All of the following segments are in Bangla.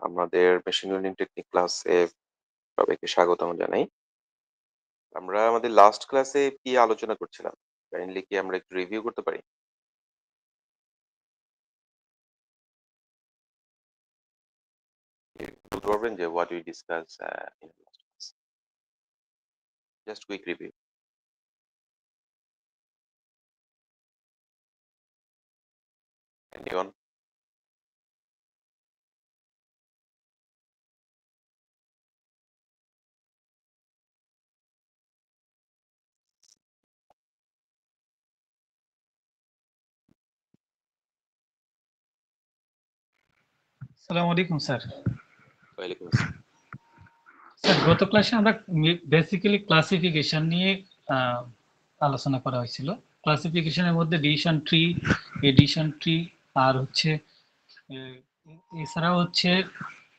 আমাদের মেশিন লার্নিং টেকনিক ক্লাসে সবাইকে স্বাগতম জানাই। আমরা আমাদের লাস্ট ক্লাসে কি আলোচনা করছিলাম? কাইন্ডলি কি আমরা একটু রিভিউ করতে পারি? বলতে পারবেন যে what we discuss in last class? Just quick review. Anyone? আসসালামু আলাইকুম স্যার। ওয়ালাইকুম আসসালাম। স্যার গত ক্লাসে আমরা বেসিক্যালি ক্লাসিফিকেশন নিয়ে আহ, আলোচনা করা হয়েছিল। ক্লাসিফিকেশনের মধ্যে ডিসিশন ট্রি, এডিশন ট্রি আর হচ্ছে আহ, এছাড়াও হচ্ছে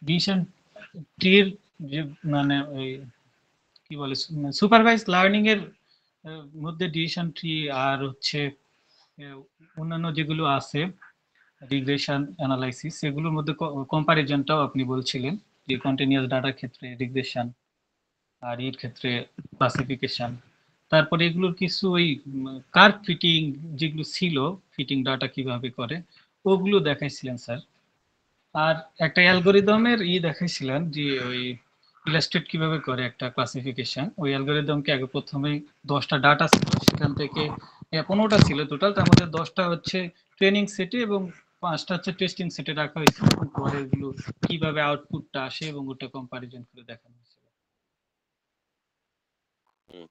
ডিসিশন ট্রির যে মানে ওই কি বলে সুপারভাইজ লার্নিং এর মধ্যে ডিসিশন ট্রি আর হচ্ছে আহ, অন্যান্য যেগুলো আছে রিগ্রেশন অ্যানালাইসিস সেগুলোর মধ্যে কম্পারিজনটাও আপনি বলছিলেন যে কন্টিনিউয়াস ডাটার ক্ষেত্রে রিগ্রেশন আর এর ক্ষেত্রে ক্লাসিফিকেশন। তারপরে এগুলোর কিছু ওই কার্ভ ফিটিং যেগুলো ছিল, ফিটিং ডাটা কিভাবে করে ওগুলো দেখাইছিলেন স্যার। আর একটা অ্যালগোরিদমের দেখাইছিলেন যে ওই ইলাস্ট্রেট কিভাবে করে একটা ক্লাসিফিকেশন। ওই অ্যালগোরিদমকে আগে প্রথমে 10টা ডাটা ছিল, সেখান থেকে 15টা ছিল টোটাল, তার মধ্যে 10টা হচ্ছে ট্রেনিং সেটে এবং 5টা হচ্ছে টেস্টিং সেটে রাখা হয়েছিল। পরে এগুলো কিভাবে আউটপুটটা আসে এবং ওটা কম্পারিজন করে দেখানো হয়েছিল। হুম,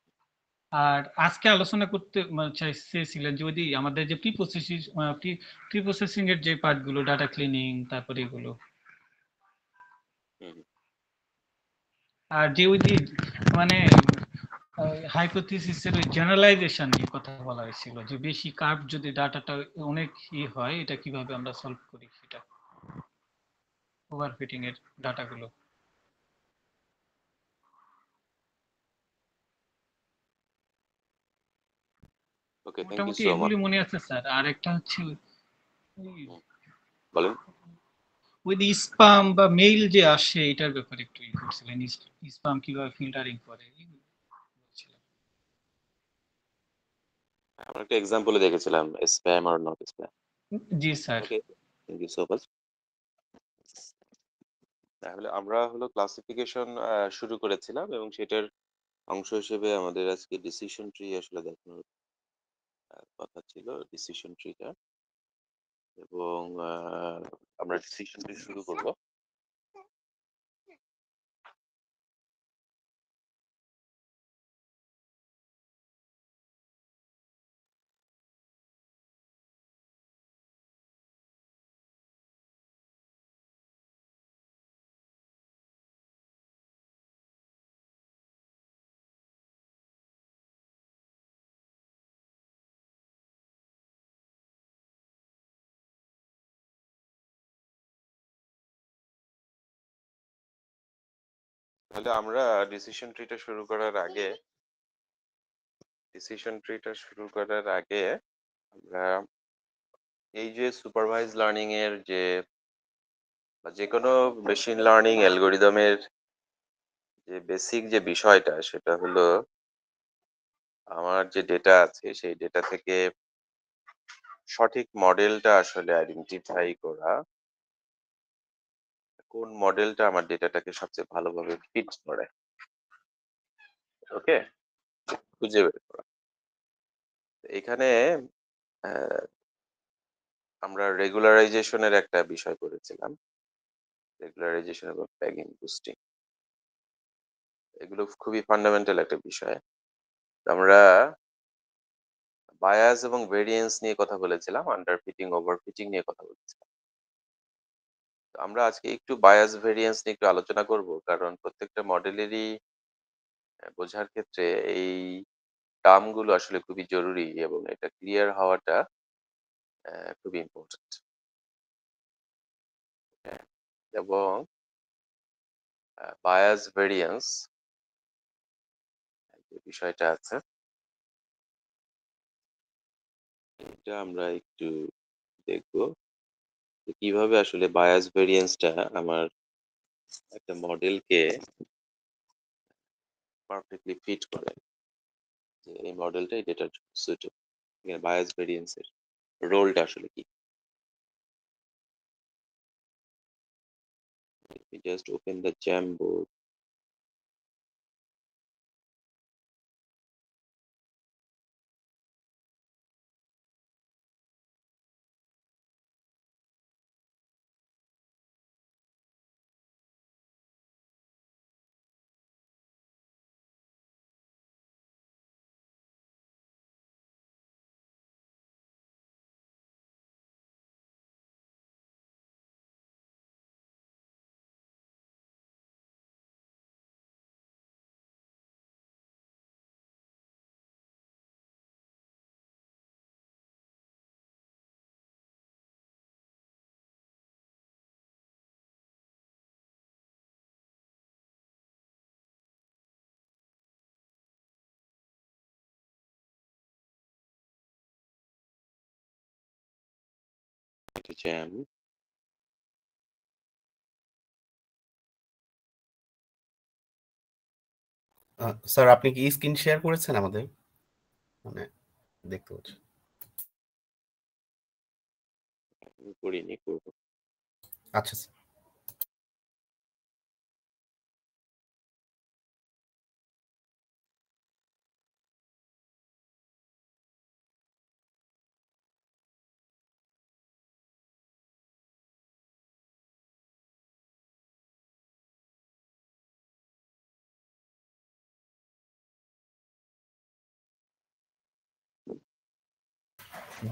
আর আজকে আলোচনা করতে চেয়েছিলেন যে ওই আমাদের যে প্রি প্রসেসিং এর যে পার্ট গুলো, ডাটা ক্লিনিং, তারপরে এগুলো হুম। আর যে ওই যে মানে হাইপোথিসিসের ওই জেনারেলাইজেশন নিয়ে কথা বলা হয়েছিল যে বেশি কার্ভ যদি ডাটাটা অনেক হয়, এটা কিভাবে আমরা সলভ করি, সেটা ওভারফিটিং এর ডাটাগুলো। ওকে, থ্যাংক ইউ মোটামুটি সো মাচ। এগুলি মনে আছে স্যার। আর একটা হচ্ছে বলেন। ওই যে স্পাম বা মেইল যে আসে এটার ব্যাপারে একটু করছিলেন, স্পাম কিভাবে ফিল্টারিং করে বলছিলেন। আমরা একটা এক্সাম্পলে দেখেছিলাম স্প্যাম আর নট স্প্যাম। জি sir. Okay, thank you so much. তাহলে আমরা হলো ক্লাসিফিকেশন শুরু করেছিলাম এবং সেটার অংশ হিসেবে আমাদের আজকে ডিসিশন ট্রি আসলে দেখানোর কথা ছিল, ডিসিশন ট্রিটা। এবং আমরা ডিসিশন ট্রি শুরু করব। তাহলে আমরা ডিসিশন ট্রিটা শুরু করার আগে আমরা এই যে সুপারভাইজ লার্নিং এর যে বা যে কোনো মেশিন লার্নিং অ্যালগোরিদমের যে বেসিক যে বিষয়টা সেটা হলো আমার যে ডেটা আছে সেই ডেটা থেকে সঠিক মডেলটা আসলে আইডেন্টিফাই করা, কোন মডেলটা আমার ডেটাটাকে সবচেয়ে ভালোভাবে ফিট করে। ওকে, খুঁজে বের করা। এখানে আহ, আমরা রেগুলারাইজেশনের একটা বিষয় করেছিলাম, রেগুলারাইজেশন এবং ট্যাগিং বুস্টিং। এগুলো খুবই ফান্ডামেন্টাল একটা বিষয়। আমরা বায়াস এবং ভেরিয়েন্স নিয়ে কথা বলেছিলাম, আন্ডারফিটিং ওভারফিটিং নিয়ে কথা বলেছিলাম। তো আমরা আজকে একটু বায়াস ভেরিয়েন্স নিয়ে একটু আলোচনা করব, কারণ প্রত্যেকটা মডেলেরই বোঝার ক্ষেত্রে এই টার্ম গুলো আসলে খুবই জরুরি এবং এটা ক্লিয়ার হওয়াটা খুবই ইম্পর্টেন্ট। এবং বায়াস ভেরিয়েন্স যে বিষয়টা আছে এটা আমরা একটু দেখব। যে কিভাবে আসলে বায়াস ভেরিয়েন্সটা আমার একটা মডেলকে পারফেক্টলি ফিট করে, যে এই মডেলটা এই ডেটার জন্য সুইটেবল। এখানে বায়াস ভেরিয়েন্স এর রোলটা আসলে কি? We just open the Jamboard. এটা জ্যাম। স্যার আপনি কি স্ক্রিন শেয়ার করেছেন আমাদের? মানে দেখতে পাচ্ছি। করিনি, করবো। আচ্ছা স্যার।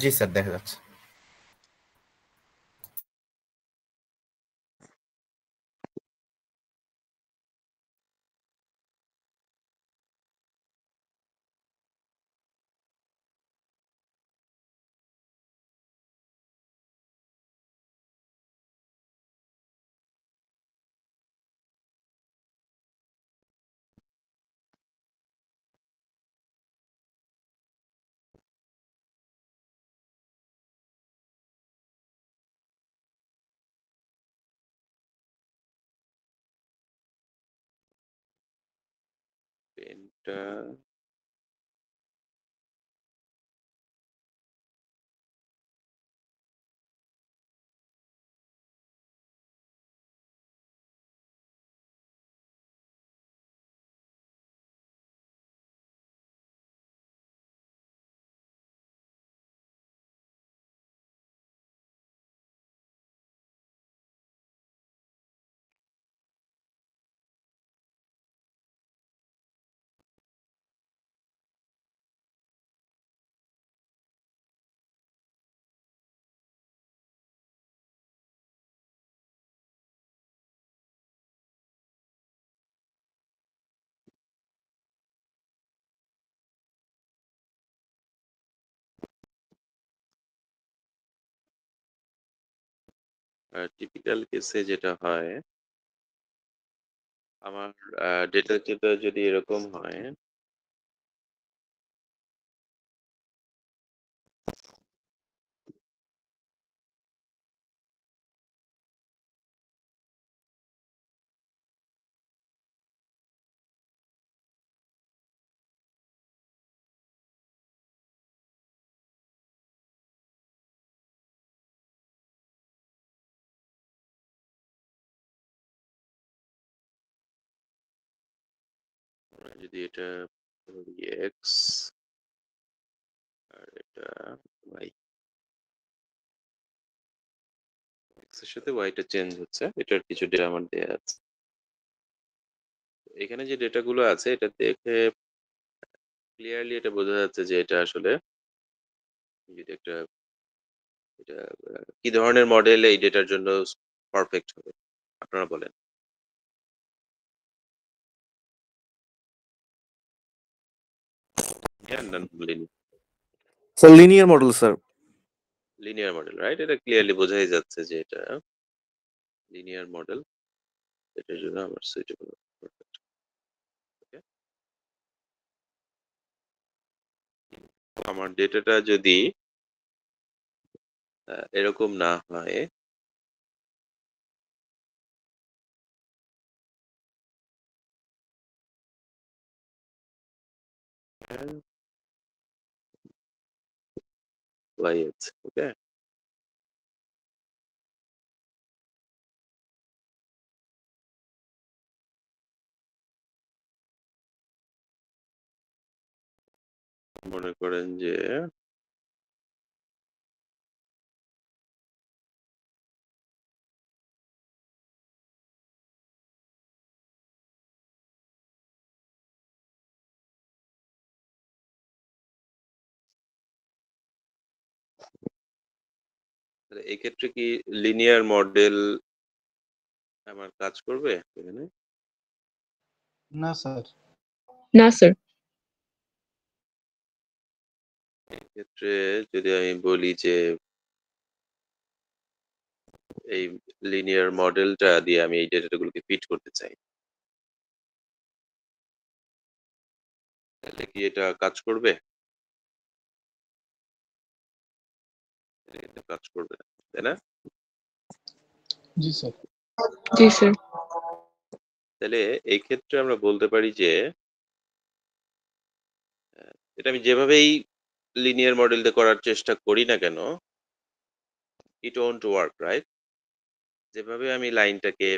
জি স্যার, দেখা যাচ্ছে। পেনটা টিপিক্যাল কেসে যেটা হয়, আমার ডেটা যদি এরকম হয়, যদি এটা এক্স আর এটা ওয়াই, এক্স এর সাথে ওয়াইটা চেঞ্জ হচ্ছে, এটার কিছু ডেটা আমার দেয়া আছে। এখানে যে ডেটাগুলো আছে এটা দেখে ক্লিয়ারলি এটা বোঝা যাচ্ছে যে এটা আসলে যদি একটা এটা কি ধরনের মডেল এই ডেটার জন্য পারফেক্ট হবে, আপনারা বলেন। হ্যাঁ, না বলিনি। Sir linear model sir. Linear model, right? এটা ক্লিয়ারলি বোঝাই যাচ্ছে যে এটা লিনিয়ার মডেল, এটার জন্য আমার সুইটেবল। পারফেক্ট। ওকে, আমার ডেটাটা যদি এরকম না হয়, y আছে, ওকে। মনে করেন যে এই ক্ষেত্রে কি লিনিয়ার মডেল আমার কাজ করবে এখানে? না স্যার। না স্যার। এক্ষেত্রে যদি আমি বলি যে এই লিনিয়ার মডেলটা দিয়ে আমি এই ডেটাগুলোকে ফিট করতে চাই, তাহলে কি এটা কাজ করবে? এটা কাজ করবে না, তাই না? জি স্যার। জি স্যার। তাহলে এই ক্ষেত্রে আমরা বলতে পারি যে এটা আমি যেভাবেই লিনিয়ার মডেলটা করার চেষ্টা করি না কেন, ইট ওয়ন্ট ওয়ার্ক, রাইট? যেভাবে আমি লাইনটাকে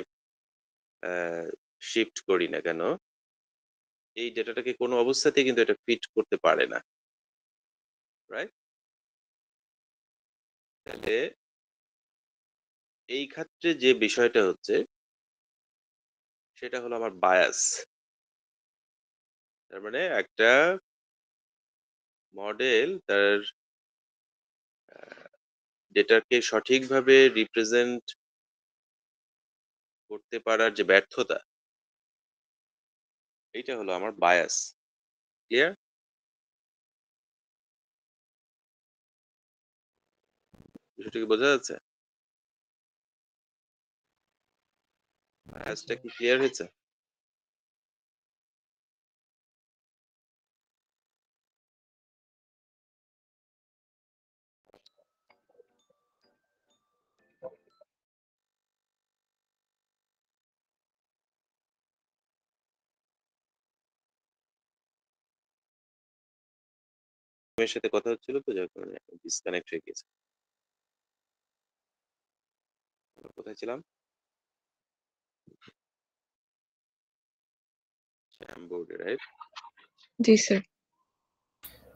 শিফট করি না কেন, এই ডেটাটাকে কোনো অবস্থাতেই কিন্তু এটা ফিট করতে পারে না, রাইট? তাহলে এই ক্ষেত্রে যে বিষয়টা হচ্ছে সেটা হলো আমার বায়াস। তার মানে একটা মডেল তার ডেটাকে সঠিকভাবে রিপ্রেজেন্ট করতে পারার যে ব্যর্থতা, এইটা হলো আমার বায়াস। ক্লিয়ার? বিষয়টা কি বোঝা যাচ্ছে? বায়াসটা কি ক্লিয়ার হয়েছে? তোমার সাথে কথা হচ্ছিল তো, যার কারণে ডিসকানেক্ট হয়ে গেছে। আমরা কোথায় ছিলাম? বোর্ডে, রাইট? জি স্যার।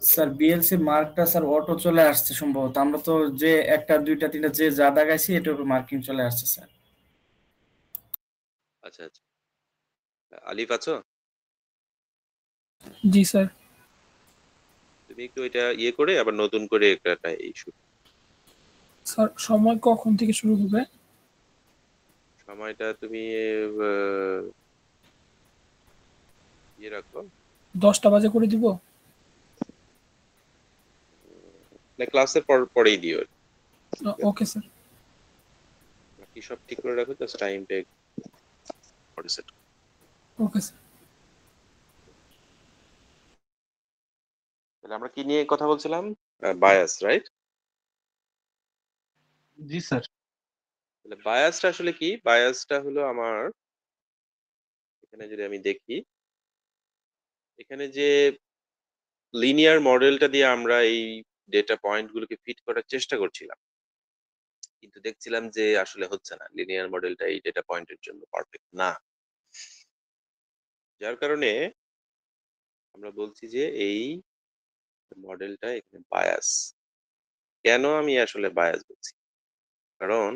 স্যার বিএলসি মার্কটা স্যার অটো চলে আসছে সম্ভবত। আমরা তো যে একটা দুইটা তিনটা যে যা দাগাইছি এটার উপর মার্কিং চলে আসছে স্যার। আচ্ছা আচ্ছা, আলিফ আছো? জি স্যার। তুমি একটু এটা ইয়ে করে আবার নতুন করে একটা ইস্যু। স্যার সময় কখন থেকে শুরু হবে? সময়টা তুমি ইয়ে রাখো, 10টা বাজে করে দিব? না ক্লাসের পরেই দিও। Okay sir. বাকি সব ঠিক করে রাখো, জাস্ট টাইমটা পরে সেট। ওকে স্যার। তাহলে আমরা কি নিয়ে কথা বলছিলাম? Bias, right? জি স্যার। তাহলে বায়াসটা আসলে কি? বায়াসটা হলো আমার, এখানে যদি আমি দেখি, এখানে যে লিনিয়ার মডেলটা দিয়ে আমরা এই ডেটা পয়েন্ট গুলোকে ফিট করার চেষ্টা করছিলাম, কিন্তু দেখছিলাম যে আসলে হচ্ছে না, লিনিয়ার মডেলটা এই ডেটা পয়েন্টের জন্য পারফেক্ট না। যার কারণে আমরা বলছি যে এই মডেলটা এখানে বায়াস। কেন আমি আসলে বায়াস বলছি? কারণ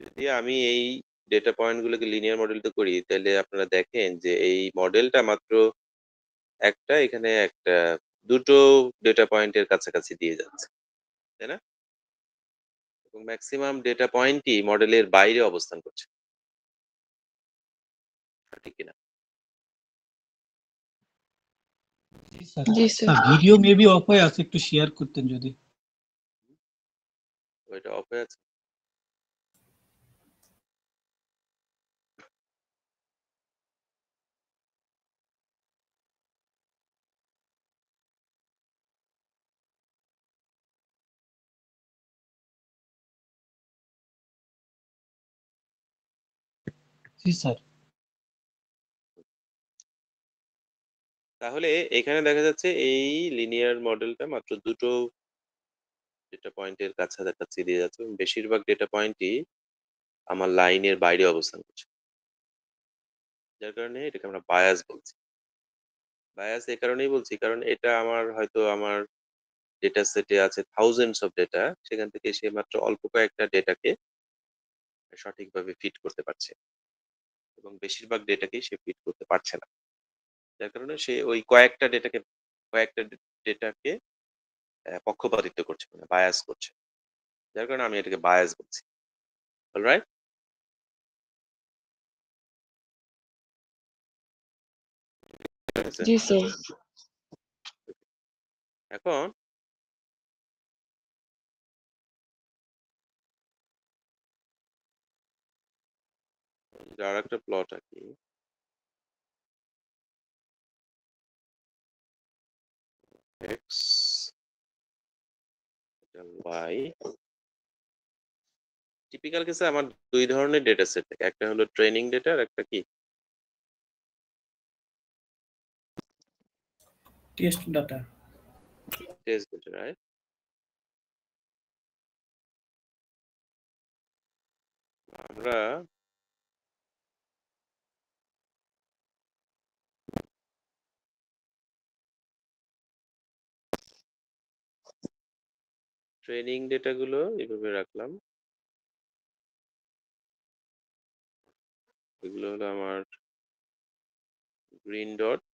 যদি আমি এই ডেটা পয়েন্ট গুলোকে লিনিয়ার মডেলটা করি, তাহলে আপনারা দেখেন যে এই মডেলটা মাত্র এখানে দুটো ডেটা পয়েন্টের কাছাকাছি দিয়ে যাচ্ছে, তাই না? এবং ম্যাক্সিমাম ডেটা পয়েন্টই মডেলের বাইরে অবস্থান করছে, ঠিক কিনা? জি স্যার। জি sir. Sir video maybe off হয়ে আছে, একটু শেয়ার করতেন যদি। ওইটা অফ হয়ে আছে। জি স্যার। তাহলে এখানে দেখা যাচ্ছে এই লিনিয়ার মডেলটা মাত্র দুটো দেখা যাচ্ছে এই লিনিয়ার মডেলটা মাত্র দুটো ডেটা পয়েন্টের কাছাকাছি দিয়ে যাচ্ছে এবং বেশিরভাগ ডেটা পয়েন্টই আমার লাইনের বাইরে অবস্থান করছে, যার কারণে এটাকে আমরা বায়াস বলছি। বায়াস এই কারণেই বলছি কারণ এটা আমার ডেটা সেটে আছে থাউজেন্ডস অফ ডেটা, সেখান থেকে সে মাত্র অল্প কয়েকটা ডেটাকে সঠিকভাবে ফিট করতে পারছে এবং বেশিরভাগ ডেটাকেই সে ফিট করতে পারছে না, যার কারণে সে ওই কয়েকটা ডেটাকে পক্ষপাতিত্ব করছে, মানে বায়াস করছে, যার কারণে আমি এটাকে বায়াস বলছি। অলরাইট, ঠিক আছে। जी सर এখন আর একটা প্লট আঁকি, এক্স ওয়াই। টিপিক্যাল কেসে আমার দুই ধরনের ডেটা সেট থাকে, একটা হলো ট্রেনিং ডেটা আর একটা কি test data. Test data, right? আমরা ট্রেনিং ডেটা গুলো এইভাবে রাখলাম, এগুলো হলো আমার গ্রিন ডট,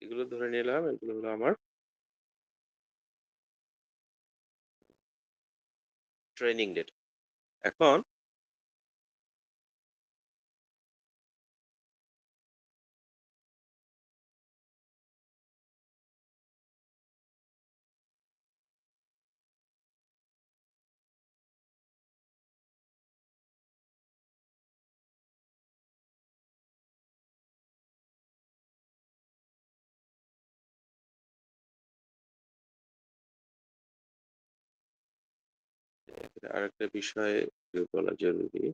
এগুলো ধরে নিলাম, এগুলো হলো আমার ট্রেনিং ডেটা। এখন আরেকটা বিষয় বলা জরুরি,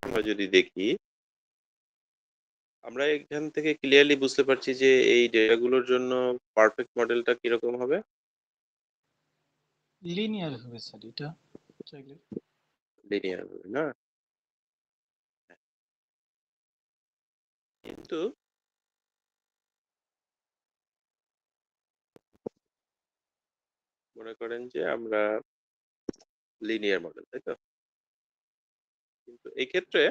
আমরা যদি দেখি আমরা এখান থেকে ক্লিয়ারলি বুঝতে পারছি যে এই ডেটাগুলোর জন্য পারফেক্ট মডেলটা কিরকম হবে। লিনিয়ার হবে স্যার এটা চাইলে। লিনিয়ার হবে না, কিন্তু মনে করেন যে আমরা লিনিয়ার মডেল, তাই তো? কিন্তু এই ক্ষেত্রে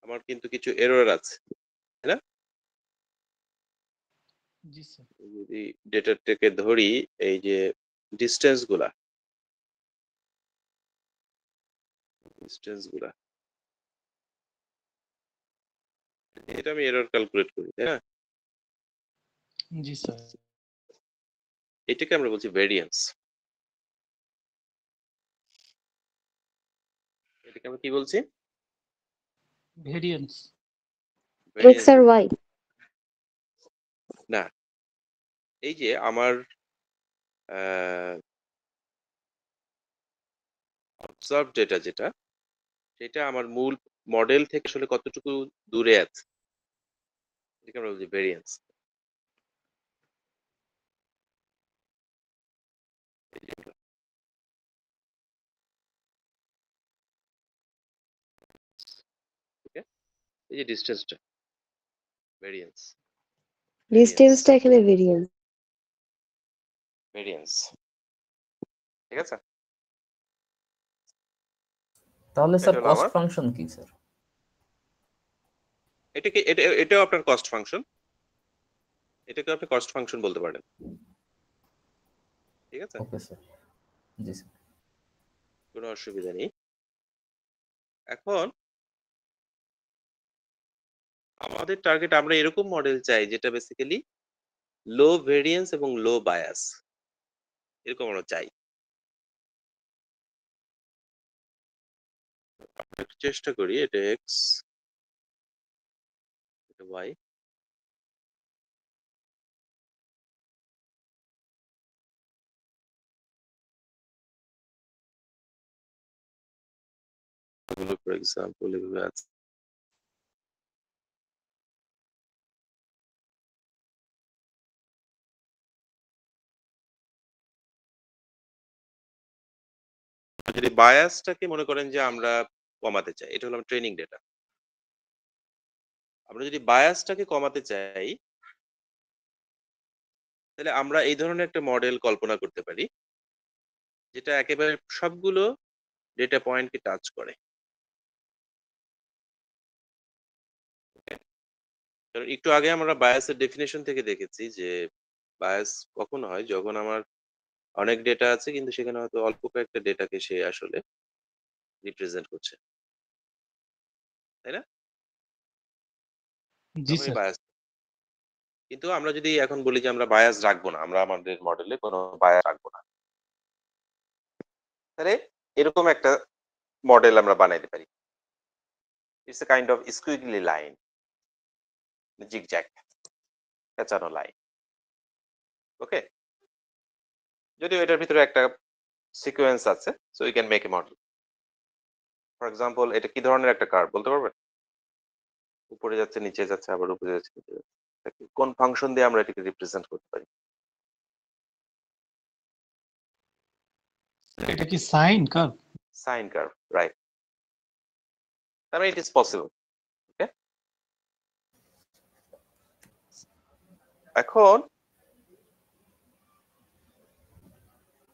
আমার কিন্তু কিছু এরর আছে, তাই না? জি স্যার। যদি ডেটাটাকে ধরি, এই যে ডিস্টেন্স গুলা এটা আমি এরর ক্যালকুলেট করি, তাই না? জি স্যার। এটাকে আমরা বলছি ভেরিয়েন্স। এটাকে আমরা কি বলছি? ভেরিয়েন্স। x আর y না, এই যে আমার অবজার্ভ ডেটা যেটা, সেটা আমার মূল মডেল থেকে আসলে কতটুকু দূরে আছে, এটাকে আমরা বলছি ভেরিয়েন্স। এই যে ডিস্টেন্সটা, ভেরিয়েন্স ডিস্টেন্সটা এখানে ভেরিয়েন্স। ভেরিয়েন্স ঠিক আছে। তাহলে স্যার এটা হলো কস্ট আমার, ফাংশন কি স্যার? এটাও আপনার কস্ট ফাংশন, এটাকে আপনি কস্ট ফাংশন বলতে পারেন। ঠিক আছে, ওকে স্যার, জি স্যার। কোনো অসুবিধা নেই। এখন আমাদের টার্গেট, আমরা এরকম মডেল চাই যেটা বেসিক্যালি লো ভেরিয়েন্স এবং লো বায়াস, এরকম আমরা চাই। একটু চেষ্টা করি, এটা এক্স, এটা ওয়াই। ফর এক্সাম্পল এগুলো আছে। যদি বায়াসটাকে মনে করেন যে আমরা কমাতে চাই, এটা হলো ট্রেনিং ডেটা। আমরা যদি বায়াসটাকে কমাতে চাই, তাহলে আমরা এই ধরনের একটা মডেল কল্পনা করতে পারি যেটা একেবারে সবগুলো ডেটা পয়েন্টকে টাচ করে। কারণ একটু আগে আমরা বায়াসের ডেফিনেশন থেকে দেখেছি যে বায়াস কখন হয়, যখন আমার অনেক ডেটা আছে কিন্তু সেখানে হয়তো অল্প কয়েকটা ডেটাকে সে আসলে রিপ্রেজেন্ট করছে, তাই না? জি তখনই স্যার। বায়াস। কিন্তু আমরা যদি এখন বলি যে আমরা বায়াস রাখবো না, আমরা আমাদের মডেলে কোনো বায়াস রাখবো না, তাহলে এরকম একটা মডেল আমরা বানাইতে পারি। It's a kind of squiggly line, zigzag, পেঁচানো লাইন। ওকে, যদিও এটার ভিতরে একটা সিকোয়েন্স আছে, so you can make a model. For example, এটা কি ধরনের একটা কার্ভ বলতে পারবেন? উপরে যাচ্ছে, নিচে যাচ্ছে, আবার উপরে যাচ্ছে, নিচে যাচ্ছে। কোন ফাংশন দিয়ে আমরা এটাকে রিপ্রেজেন্ট করতে পারি? এটা কি sine curve? Sine curve, right. তার মানে ইট ইজ পসিবল। ওকে, এখন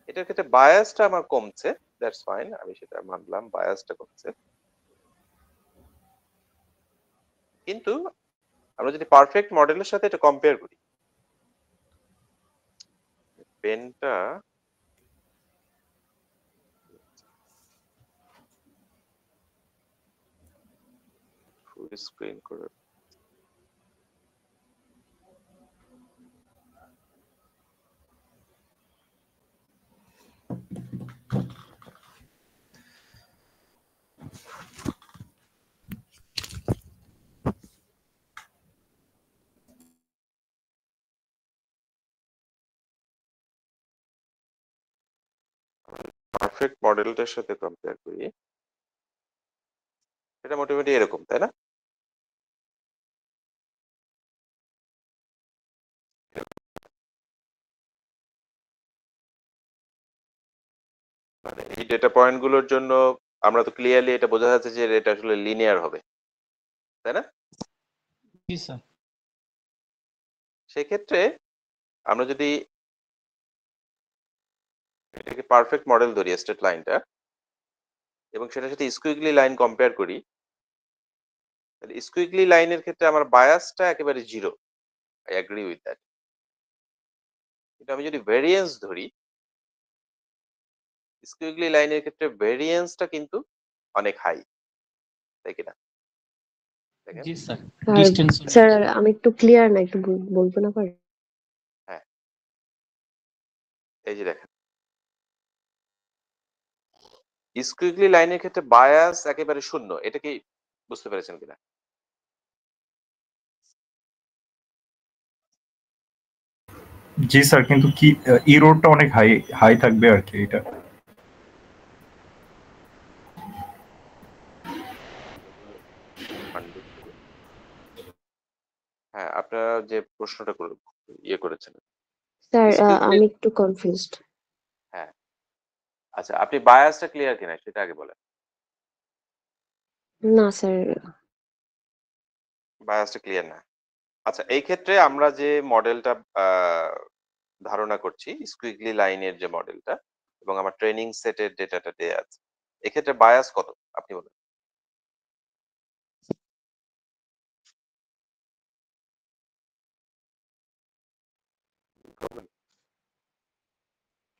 এটার ক্ষেত্রে বায়াসটা আমার কমছে, দ্যাটস ফাইন, আমি সেটা মানলাম, বায়াসটা কমছে। কিন্তু আমরা যদি পারফেক্ট মডেলের সাথে এটা কম্পেয়ার করি, পেনটা ফুল স্ক্রিন করে, পারফেক্ট মডেলটার সাথে কম্পেয়ার করি, এটা মোটামুটি এরকম, তাই না? মানে এই ডেটা পয়েন্ট গুলোর জন্য আমরা তো ক্লিয়ারলি এটা বোঝা যাচ্ছে যে এটা আসলে লিনিয়ার হবে, তাই না? জি স্যার। সেক্ষেত্রে আমরা যদি এটাকে পারফেক্ট মডেল ধরি, স্ট্রেট লাইনটা, এবং সেটার সাথে স্কুইগলি লাইন কম্পেয়ার করি, তাহলে স্কুইগলি লাইনের ক্ষেত্রে আমার বায়াসটা একেবারে zero, I agree with that. কিন্তু আমি যদি ভেরিয়েন্স ধরি, স্কুইগলি লাইনের ক্ষেত্রে ভেরিয়েন্সটা কিন্তু অনেক হাই, তাই কিনা? দেখেন, জি স্যার। আর ডিসটেন্স স্যার আমি একটু ক্লিয়ার না, একটু বলবো না পারি? হ্যাঁ, এই যে দেখেন, স্কুইগলি লাইনের ক্ষেত্রে বায়াস একেবারে শূন্য, এটা কি বুঝতে পেরেছেন কিনা? জি স্যার, কিন্তু কি ইরোরটা অনেক হাই হাই থাকবে আর কি এটা। হ্যাঁ, আপনারা যে প্রশ্নটা করেছেন, স্যার স্কুইগলি, আমি একটু কনফিউজড। হ্যাঁ, আচ্ছা, আপনি বায়াসটা ক্লিয়ার কিনা সেটা আগে বলেন। না স্যার। বায়াসটা ক্লিয়ার না, আচ্ছা, এই ক্ষেত্রে আমরা যে মডেলটা ধারণা করছি স্কুইগলি লাইনের যে মডেলটা এবং আমার ট্রেনিং সেটের ডেটাটা দেয়া আছে, এক্ষেত্রে বায়াস কত আপনি বলেন?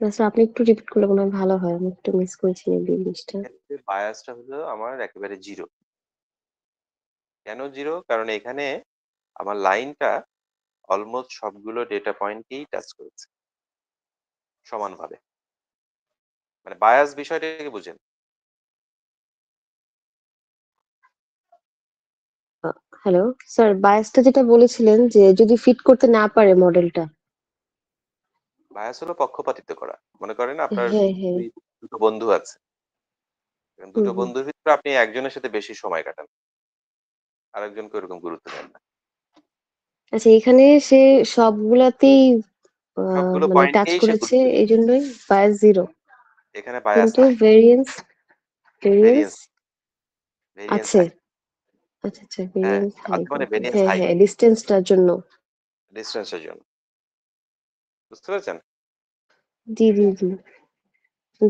না স্যার, আপনি একটু রিপিট করলে মনে হয় ভালো হয়, আমি একটু মিস করেছি এই জিনিসটা। এক্ষেত্রে বায়াসটা হলো আমার একেবারে জিরো। কেন জিরো? কারণ এখানে আমার লাইনটা অলমোস্ট সবগুলো ডেটা পয়েন্টকেই টাচ করেছে সমানভাবে। মানে বায়াস বিষয়টাকে বুঝেন। হ্যালো স্যার, বায়াসটা যেটা বলেছিলেন যে যদি ফিট করতে না পারে মডেলটা। বায়াস হলো পক্ষপাতিত্ব করা। মনে করেন আপনার হ্যাঁ হ্যাঁ। দুটো বন্ধু আছে। হুম দুটো হুম। বন্ধুর ভিতরে আপনি একজনের সাথে বেশি সময় কাটান, আরেকজনকে ওরকম গুরুত্ব দেন না। আচ্ছা, এখানে সে সবগুলাতেই সবগুলো মানে টাচ পয়েন্টকেই সে করেছে, গুরুত্ব এই দিচ্ছে। জন্যই বায়াস জিরো। এখানে বায়াস কিন্তু নাই, ভেরিয়েন্স ভেরিয়েন্স ভেরিয়েন্স ভেরিয়েন্স আছে। হাই। আচ্ছা আচ্ছা, হ্যাঁ, ভেরিয়েন্স হাই আছে মানে বলতে ভেরিয়েন্স হ্যাঁ হাই হ্যাঁ, ডিস্টেন্সটার জন্য। ডিস্টেন্সের জন্য। বুঝতে পেরেছেন? জি জি জি।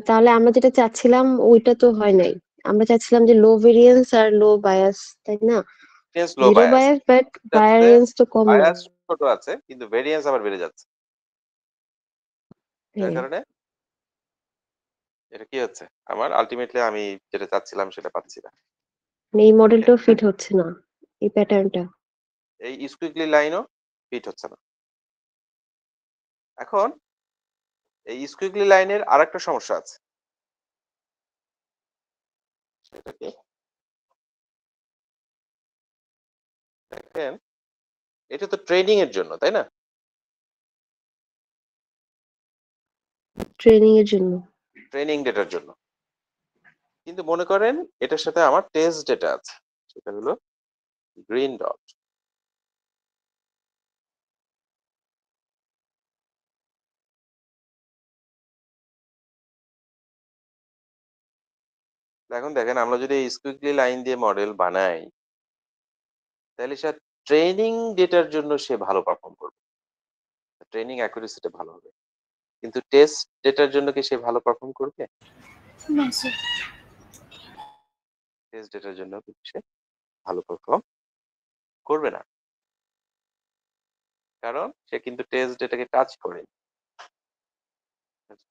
তাহলে আমরা যেটা চাচ্ছিলাম ওইটা তো হয় নাই। আমরা চাচ্ছিলাম যে লো ভেরিয়েন্স আর লো বায়াস, তাই না? Variance low zero bias. Bias but যাচ্ছে ভ্যারিয়েন্স তো কম না। বায়াস ছোট আছে কিন্তু ভেরিয়েন্স আবার বেড়ে যাচ্ছে। যার হ্যাঁ, কারণে এটা কি হচ্ছে? আমার আল্টিমেটলি আমি যেটা চাচ্ছিলাম সেটা পাচ্ছি না। মানে এই ওকে? মডেলটাও ফিট হচ্ছে না, এই প্যাটার্নটা। এই স্কুইগলি লাইনও ফিট হচ্ছে না। এখন এই স্কুইগলি লাইনের আরেকটা সমস্যা আছে। সেটা কি? দেখেন, এটা তো ট্রেনিং এর জন্য, তাই না? ট্রেনিং এর জন্য। ট্রেনিং ডেটার জন্য। কিন্তু মনে করেন এটার সাথে আমার টেস্ট ডেটা আছে। সেটা হলো গ্রিন ডট। এখন দেখেন আমরা যদি এই স্কুইগলি লাইন দিয়ে মডেল বানাই, তাহলে সে ট্রেনিং ডেটার জন্য সে ভালো পারফর্ম করবে। ট্রেনিং অ্যাকুরেসিটা ভালো হবে। কিন্তু টেস্ট ডেটার জন্য কি সে ভালো পারফর্ম করবে? না স্যার। টেস্ট ডেটার জন্য কিন্তু সে ভালো পারফর্ম করবে না। কারণ সে কিন্তু টেস্ট ডেটাকে টাচ করেনি।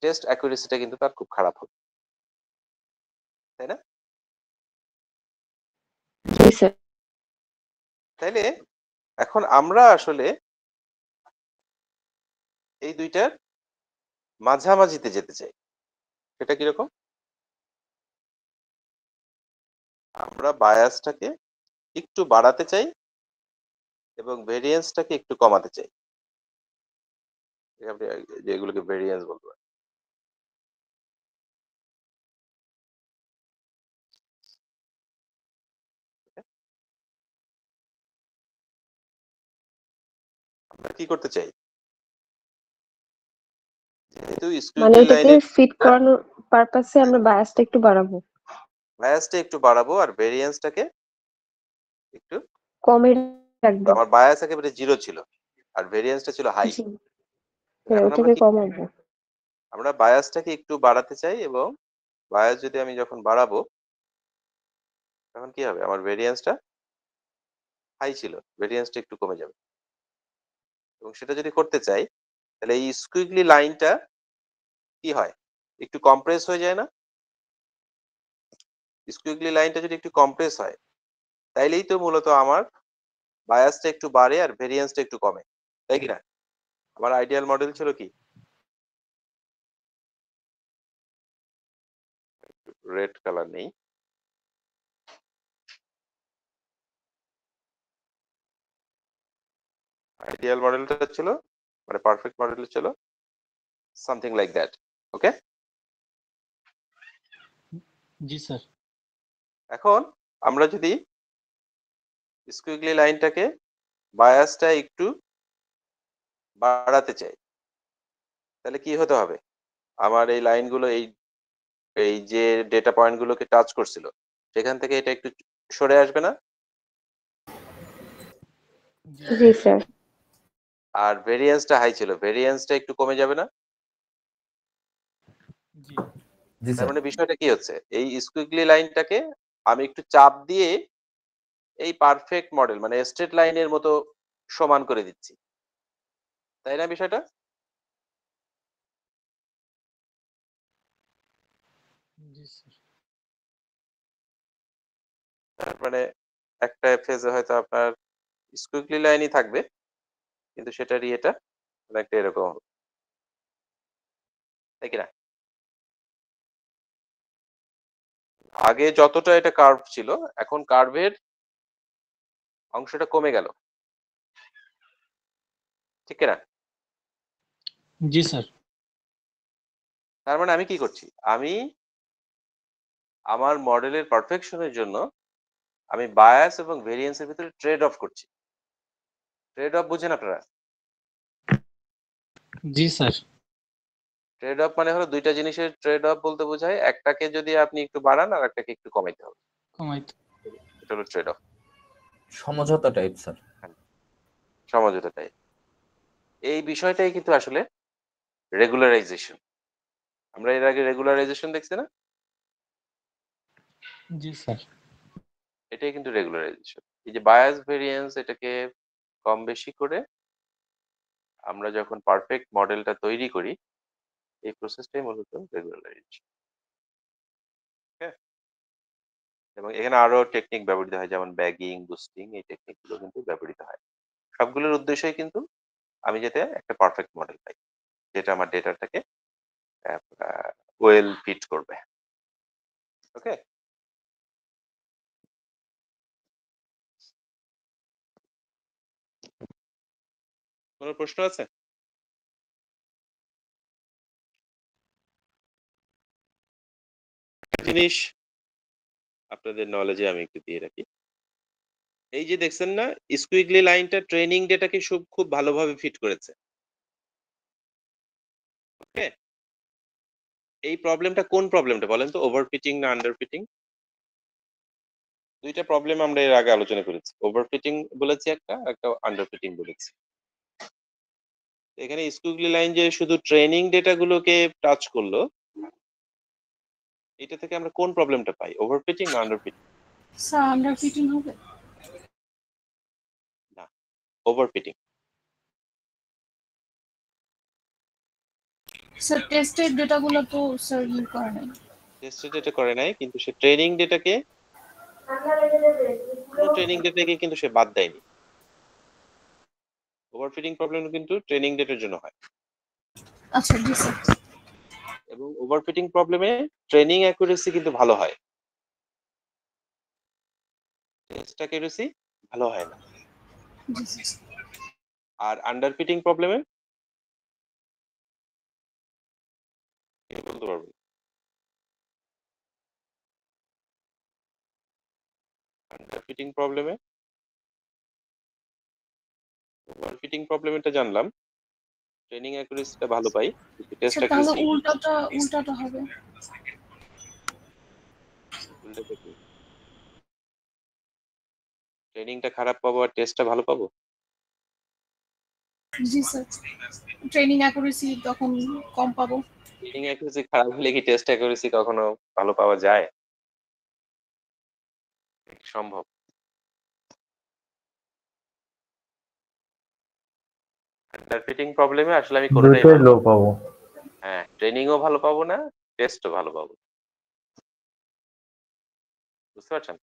টেস্ট অ্যাকুরেসিটা কিন্তু তার খুব খারাপ হবে। তাই না? জি স্যার। তাইলে এখন আমরা আসলে এই দুইটার মাঝামাঝিতে যেতে চাই। সেটা কিরকম? আমরা বায়াসটাকে একটু বাড়াতে চাই এবং ভেরিয়েন্সটাকে একটু কমাতে চাই। আপনি যেগুলোকে ভেরিয়েন্স বলতে পারেন। আমরা কি করতে চাই? যেহেতু মানে স্কুইগলি এটাকে লাইনের ফিট করানোর পারপাসে আমরা বায়াসটা একটু বাড়াবো, বায়াসটা একটু বাড়াবো আর ভেরিয়েন্সটাকে একটু কমে রাখবো। আমার বায়াস একেবারে 0 ছিল। আর ভেরিয়েন্সটা ছিল হাই। জি হ্যাঁ, এখন আমরা ওটাকে কি কমাবো। আমরা বায়াসটাকে একটু বাড়াতে চাই এবং বায়াস যদি আমি যখন বাড়াবো তখন কি হবে? আমার ভেরিয়েন্সটা হাই ছিল। ভেরিয়েন্সটা একটু কমে যাবে। এবং সেটা যদি করতে চাই তাহলে এই স্কুইগলি লাইনটা কি হয়? একটু কম্প্রেস হয়ে যায় না? স্কুইগলি লাইনটা যদি একটু কম্প্রেস হয় তাইলেই তো মূলত আমার বায়াসটা একটু বাড়ে আর ভেরিয়েন্সটা একটু কমে। তাই কি না? আমার আইডিয়াল মডেল ছিল কি? রেড কালার নেই। আইডিয়াল মডেলটা ছিল মানে পারফেক্ট মডেল ছিল something like that. Okay? G sir. এখন আমরা যদি স্কুইগলি লাইনটাকে বায়াসটা একটু বাড়াতে চাই তাহলে কি হতে হবে? আমার এই লাইনগুলো এই এই যে ডেটা পয়েন্ট গুলোকে টাচ করছিল সেখান থেকে এটা একটু সরে আসবে না? জি জি স্যার। স্যার। আর ভেরিয়েন্সটা হাই ছিল, ভেরিয়েন্সটা একটু কমে যাবে না? জি জি তার স্যার। মানে বিষয়টা কি হচ্ছে, এই স্কুইগলি লাইনটাকে আমি একটু চাপ দিয়ে এই পারফেক্ট মডেল মানে স্ট্রেট লাইনের মতো সমান করে দিচ্ছি, তাই না বিষয়টা? জি স্যার। তার মানে একটা ফেজে হয়তো আপনার স্কুইগলি লাইনই থাকবে, কিন্তু সেটার ইয়েটা অনেকটা এরকম হবে, তাই কিনা? আগে যতটা এটা কার্ভ ছিল, এখন কার্ভের অংশটা কমে গেল, ঠিক কিনা? জি স্যার। তার মানে আমি কি করছি, আমি আমার মডেলের পারফেকশনের জন্য আমি বায়াস এবং ভেরিয়েন্সের ভিতরে ট্রেড অফ করছি। ট্রেড অফ বুঝেন আপনারা? জি স্যার। ট্রেড অফ মানে হলো দুইটা জিনিসের ট্রেড অফ বলতে বোঝায় একটাকে যদি আপনি একটু বাড়ান আর একটাকে একটু কমাইতে হবে, কমাইতে। এটা হলো ট্রেড অফ। সমঝোতা টাইপ স্যার। সমঝোতাটাই, এই বিষয়টাই কিন্তু আসলে রেগুলারাইজেশন। আমরা এর আগে রেগুলারাইজেশন দেখছি না, জি স্যার। এটাই কিন্তু রেগুলারাইজেশন। এই যে বায়াস ভেরিয়েন্স, এটাকে কম বেশি করে আমরা যখন পারফেক্ট মডেলটা তৈরি করি, এই প্রসেসটাই মূলত রেগুলারাইজেশন। এবং এখানে আরো টেকনিক ব্যবহৃত হয়, যেমন ব্যাগিং, বুস্টিং, এই টেকনিক গুলো কিন্তু ব্যবহৃত হয়। সবগুলোর উদ্দেশ্যই কিন্তু আমি যাতে একটা পারফেক্ট মডেল পাই, যেটা আমার ডেটাটাকে ওয়েল ফিট করবে। ওকে, কোনো প্রশ্ন আছে? একটা জিনিস আপনাদের নলেজে আমি একটু দিয়ে রাখি, এই যে দেখছেন না স্কুইগলি লাইনটা ট্রেনিং ডেটাকে খুব ভালোভাবে ফিট করেছে। ওকে, এই প্রবলেমটা কোন প্রবলেমটা বলেন তো, ওভারফিটিং না আন্ডারফিটিং? দুইটা প্রবলেম আমরা এর আগে আলোচনা করেছি, ওভারফিটিং বলেছি একটা, একটা আন্ডারফিটিং বলেছি। এখানে স্কুইগলি লাইন যে শুধু ট্রেনিং ডেটা গুলোকে টাচ করলো, এটা থেকে আমরা কোন প্রবলেমটা পাই, ওভারফিটিং না আন্ডারফিটিং? স্যার আন্ডার ফিটিং হবে। না, ওভারফিটিং। স্যার টেস্টের ডেটাগুলো তো স্যার ই করে নাই। টেস্ট ডেটা করে নাই, কিন্তু সে ট্রেনিং ডেটাকে, কোনো ট্রেনিং ডেটাকে কিন্তু সে বাদ দেয়নি। ওভারফিটিং প্রবলেম কিন্তু ট্রেনিং ডেটার জন্য হয়, আচ্ছা জি স্যার। এবং ওভারফিটিং প্রবলেমে ট্রেনিং অ্যাকুরেসি কিন্তু ভালো হয়, টেস্ট অ্যাকুরেসি ভালো হয় না। জি স্যার। আর আন্ডারফিটিং প্রবলেমে বলতে পারবো, আন্ডারফিটিং প্রবলেমে, ওভারফিটিং প্রবলেমটা জানলাম, ট্রেনিং অ্যাকুরেসিটা ভালো পাই, কিন্তু টেস্ট স্যার তাহলে অ্যাকুরেসি উল্টাটা হবে। ট্রেনিংটা খারাপ পাবো আর টেস্টটা ভালো পাবো? জি স্যার। ট্রেনিং অ্যাকুরেসি তখন কম পাবো। ট্রেনিং অ্যাকুরেসি খারাপ হলে কি টেস্ট অ্যাকুরেসি কখনো ভালো পাওয়া যায়? সম্ভব? আন্ডারফিটিং প্রবলেমে আসলে আমি কোনোটাই দুটোই ভালো লো পাবো না। পাবো। হ্যাঁ, ট্রেনিংও ভালো পাবো না, টেস্টও ভালো পাবো না। বুঝতে পারছেন?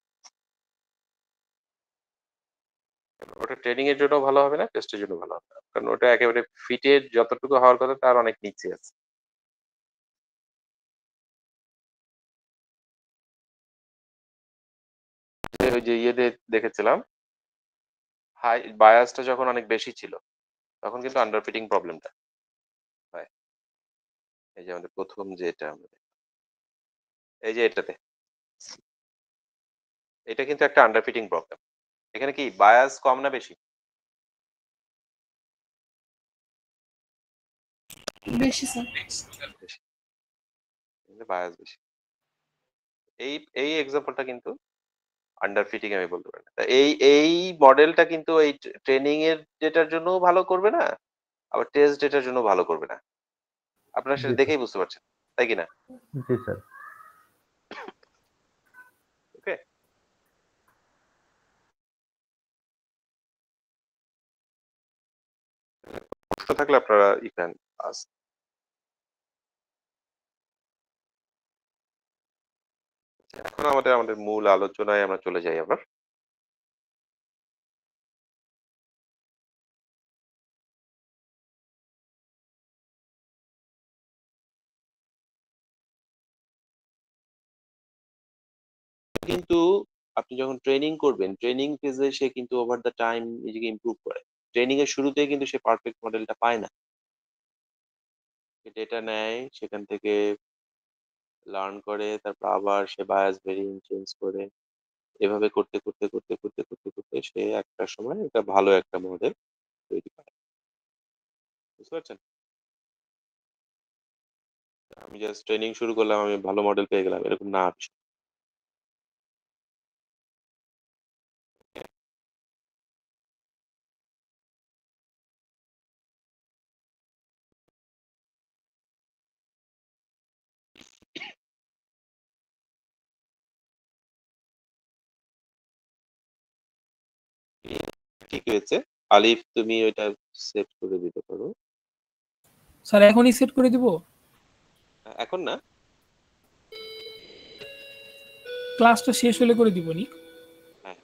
ওটা ট্রেনিং এর জন্য ভালো হবে না, টেস্টের জন্য ভালো হবে না, কারণ ওটা একেবারে ফিটের যতটুকু হওয়ার কথা তার অনেক নিচে আছে। ওই যে ইয়েতে দেখেছিলাম, হাই বায়াসটা যখন অনেক বেশি ছিল, তখন কিন্তু আন্ডারফিটিং প্রবলেমটা হয়। এই যে আমাদের প্রথম যে এটা আমরা দেখলাম, এই যে এটাতে, এটা কিন্তু একটা আন্ডারফিটিং প্রবলেম। এখানে কি বায়াস কম না বেশি? বেশি স্যার। বেশি, বায়াস বেশি। এই এই এক্সাম্পলটা কিন্তু আন্ডার ফিটিং আমি বলতে পারি না। তা এই মডেলটা কিন্তু এই ট্রেনিং এর ডেটার জন্যও ভালো করবে না, আবার টেস্ট ডেটার জন্য ভালো করবে না। আপনারা জি সেটা স্যার। দেখেই বুঝতে পারছেন, তাই কি না? জি স্যার। ওকে, প্রশ্ন থাকলে আপনারা ইখান আস। এখন আমাদের মূল আলোচনায় আমরা চলে যাই আবার। কিন্তু আপনি যখন ট্রেনিং করবেন, ট্রেনিং ফেজে সে কিন্তু ওভার দ্য টাইম নিজেকে ইমপ্রুভ করে। ট্রেনিং এর শুরুতেই কিন্তু সে পারফেক্ট মডেলটা পায় না। সে ডেটা নেয়, সেখান থেকে লার্ন করে, তারপর আবার সে বায়াস ভেরিয়েন্ট চেঞ্জ করে, এভাবে করতে করতে করতে করতে করতে করতে সে একটা সময় একটা ভালো একটা মডেল তৈরি করে। বুঝতে পারছেন? আমি জাস্ট ট্রেনিং শুরু করলাম, আমি ভালো মডেল পেয়ে গেলাম, এরকম না। ঠিক হয়েছে। আলিফ, তুমি ওইটা সেট করে দিতে পারো। স্যার এখনই সেট করে দিব? এখন না, ক্লাসটা শেষ হলে করে দিবনি? হ্যাঁ,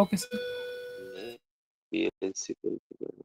ওকে স্যার। PLC বলতে পারো।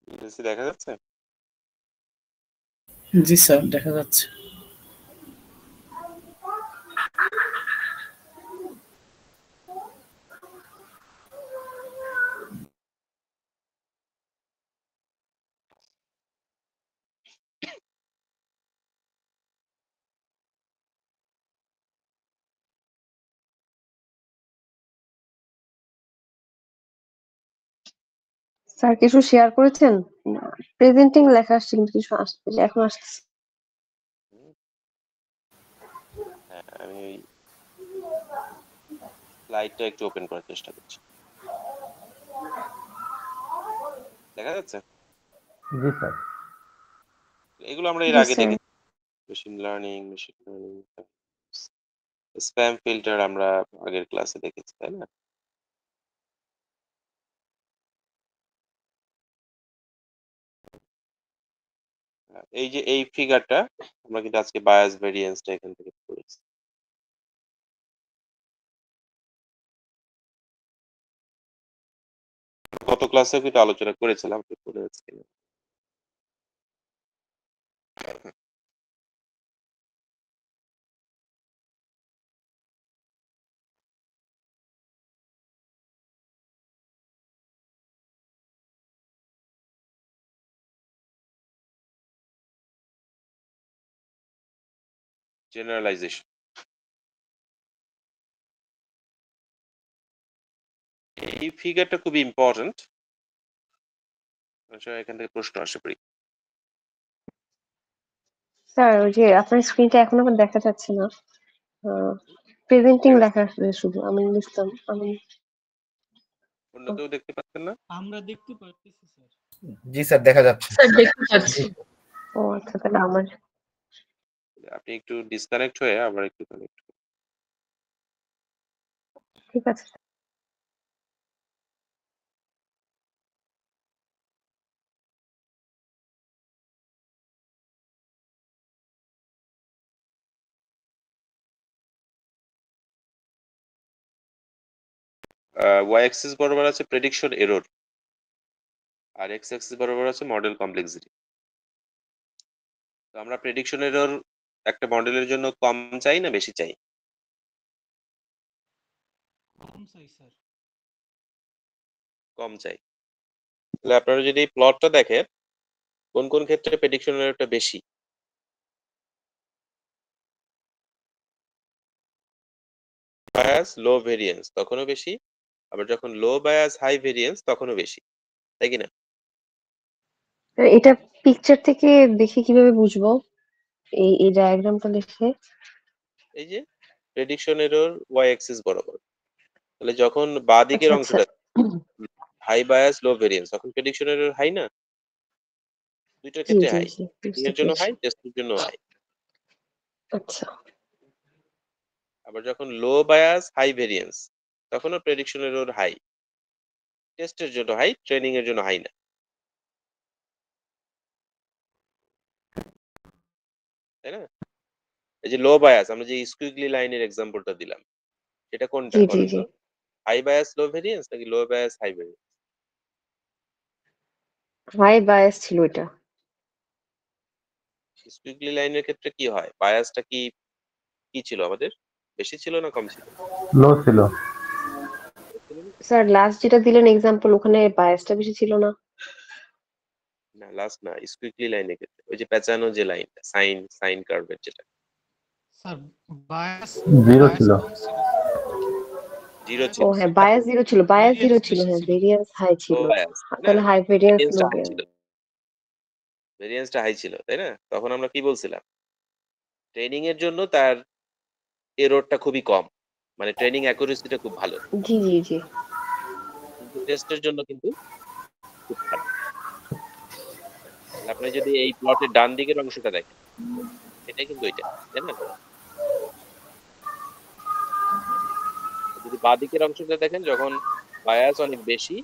PLC দেখা যাচ্ছে? জি স্যার, দেখা যাচ্ছে। স্যার কিছু শেয়ার করেছেন? প্রেজেন্টিং লেখা আসছে কিন্তু কিছু আসছে, এখন আসছে। হ্যাঁ, আমি স্লাইডটা একটু ওপেন করার চেষ্টা করছি। দেখা যাচ্ছে? জি স্যার। এগুলো আমরা এর জি আগে স্যার। দেখেছি। মেশিন লার্নিং, স্প্যাম ফিল্টার আমরা আগের ক্লাসে দেখেছি, তাই না? এই যে এই ফিগারটা আমরা কিন্তু আজকে বায়াস ভেরিয়েন্সটা এখান থেকে করেছি। গত ক্লাসেও কিন্তু আলোচনা করেছিলাম, আপনি পড়ে আছে কিনা। জেনারেলাইজেশন, এই ফিগারটা খুবই ইম্পর্টেন্ট। এখান থেকে প্রশ্ন আসে পড়ি। স্যার ওই যে আপনার স্ক্রিনটা এখন আমার দেখা যাচ্ছে না, প্রেজেন্টিং লেখা আসছে শুধু। আমি লিখতাম আমি। অন্য কেউ দেখতে পাচ্ছেন না? আমরা দেখতে পারতেছি স্যার। জি স্যার, দেখা যাচ্ছে। স্যার দেখতে পাচ্ছি। ও আচ্ছা, তাহলে আমার। আপনি একটু ডিসকানেক্ট হয়ে আবার একটু কানেক্ট। ঠিক আছে। ওয়াই অ্যাক্সিস বরাবর আছে প্রেডিকশন এরর, আর এক্স অ্যাক্সিস বরাবর আছে মডেল কমপ্লেক্সিটি। তো আমরা প্রেডিকশন এরর একটা মডেলের জন্য কম চাই না বেশি চাই? কম চাই স্যার। কম চাই। তাহলে আপনারা যদি এই প্লটটা দেখেন, কোন কোন ক্ষেত্রে প্রেডিকশন এররটা বেশি? বায়াস লো ভেরিয়েন্স তখনও বেশি, আবার যখন লো বায়াস হাই ভেরিয়েন্স তখনও বেশি, তাই কি না? এটা পিকচার থেকে দেখে কিভাবে বুঝবো এই ডায়াগ্রামটা দেখে? এই যে প্রেডিকশন এরর ওয়াই অ্যাক্সিস বরাবর, তাহলে যখন বাঁ দিকের আচ্ছা আচ্ছা অংশটা হাই বায়াস লো ভেরিয়েন্স তখন প্রেডিকশন এরর হাই না? দুইটার জি ক্ষেত্রে জি হাই, জি বুঝতে এর জন্য পেরেছি। হাই, টেস্টের জন্য হাই। আচ্ছা আবার যখন লো বায়াস হাই ভেরিয়েন্স তখনও প্রেডিকশন এরর হাই, টেস্টের জন্য হাই, ট্রেনিং এর জন্য হাই না, তাই না? এই যে লো বায়াস, আমরা যে স্কুইগলি লাইনের এক্সাম্পলটা দিলাম, সেটা কোনটা জি জি বলেন জি তো? হাই বায়াস লো ভেরিয়েন্স নাকি low bias high variance? High bias ছিল এটা। স্কুইগলি লাইনের ক্ষেত্রে কি হয়, বায়াসটা কি কি ছিল আমাদের, বেশি ছিল না কম ছিল? লো ছিল। স্যার লাস্ট যেটা দিলেন এক্সাম্পল ওখানে বায়াসটা বেশি ছিল না? না লাস্ট না, স্কুইগলি লাইনের ক্ষেত্রে ওই যে পেঁচানো যে লাইনটা, সাইন সাইন কার্ভের যেটা। স্যার বায়াস জিরো বায়াস ছিল। কম ছিল। জিরো ও ছিল, হ্যাঁ বায়াস জিরো ছিল, বায়াস জিরো ভেরিয়েন্স ছিল, বেশি হ্যাঁ ছিল। ভেরিয়েন্স হাই লো ছিল। বায়াস, তাই না? তাহলে হাই ভেরিয়েন্স লো ভেরিয়েন্সটা হাই ছিল, ভেরিয়েন্স। ভেরিয়েন্সটা হাই ছিল, তাই না? তখন আমরা কি বলছিলাম, ট্রেনিং এর জন্য তার এররটা খুবই কম, মানে ট্রেনিং অ্যাকুরেসিটা খুব ভালো, জি জি জি কিন্তু টেস্টের জন্য কিন্তু খুব খারাপ। তাহলে আপনি যদি এই প্লটের ডান দিকের অংশটা দেখেন, এটা কিন্তু এটা, তাই না? যদি বাঁ দিকের অংশটা দেখেন, যখন বায়াস অনেক বেশি,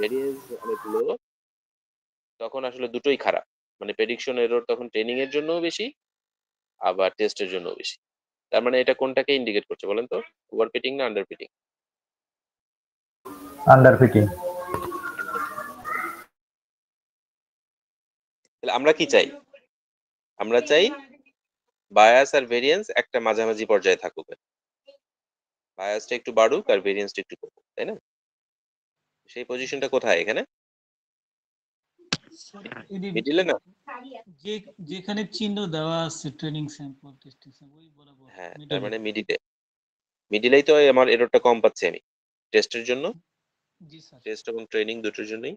ভেরিয়েন্স অনেক লো, তখন আসলে দুটোই খারাপ। মানে প্রেডিকশন এরর তখন ট্রেনিং এর জন্যও বেশি, আবার টেস্টের জন্যও বেশি। তার মানে এটা কোনটাকে ইন্ডিকেট করছে বলেন তো, ওভার ফিটিং না আন্ডার ফিটিং? Under fitting. তাহলে আমরা কি চাই? আমরা চাই বায়াস আর ভেরিয়েন্স একটা মাঝামাঝি পর্যায়ে থাকুক, বায়াসটা একটু বাড়ুক আর ভেরিয়েন্সটা একটু কমুক, তাই না? সেই পজিশনটা কোথায় এখানে? স্যার এদের মিডিলে না? যে যেখানে চিহ্ন দেওয়া আছে ট্রেনিং স্যাম্পল টেস্টিং স্যাম্পল ওই বরাবর হ্যাঁ, তার মিডলে। মানে মিডিলে, মিডিলেই তো আমার এররটা কম পাচ্ছি আমি টেস্টের জন্য, জি স্যার। টেস্ট এবং ট্রেনিং দুটোর জন্যই।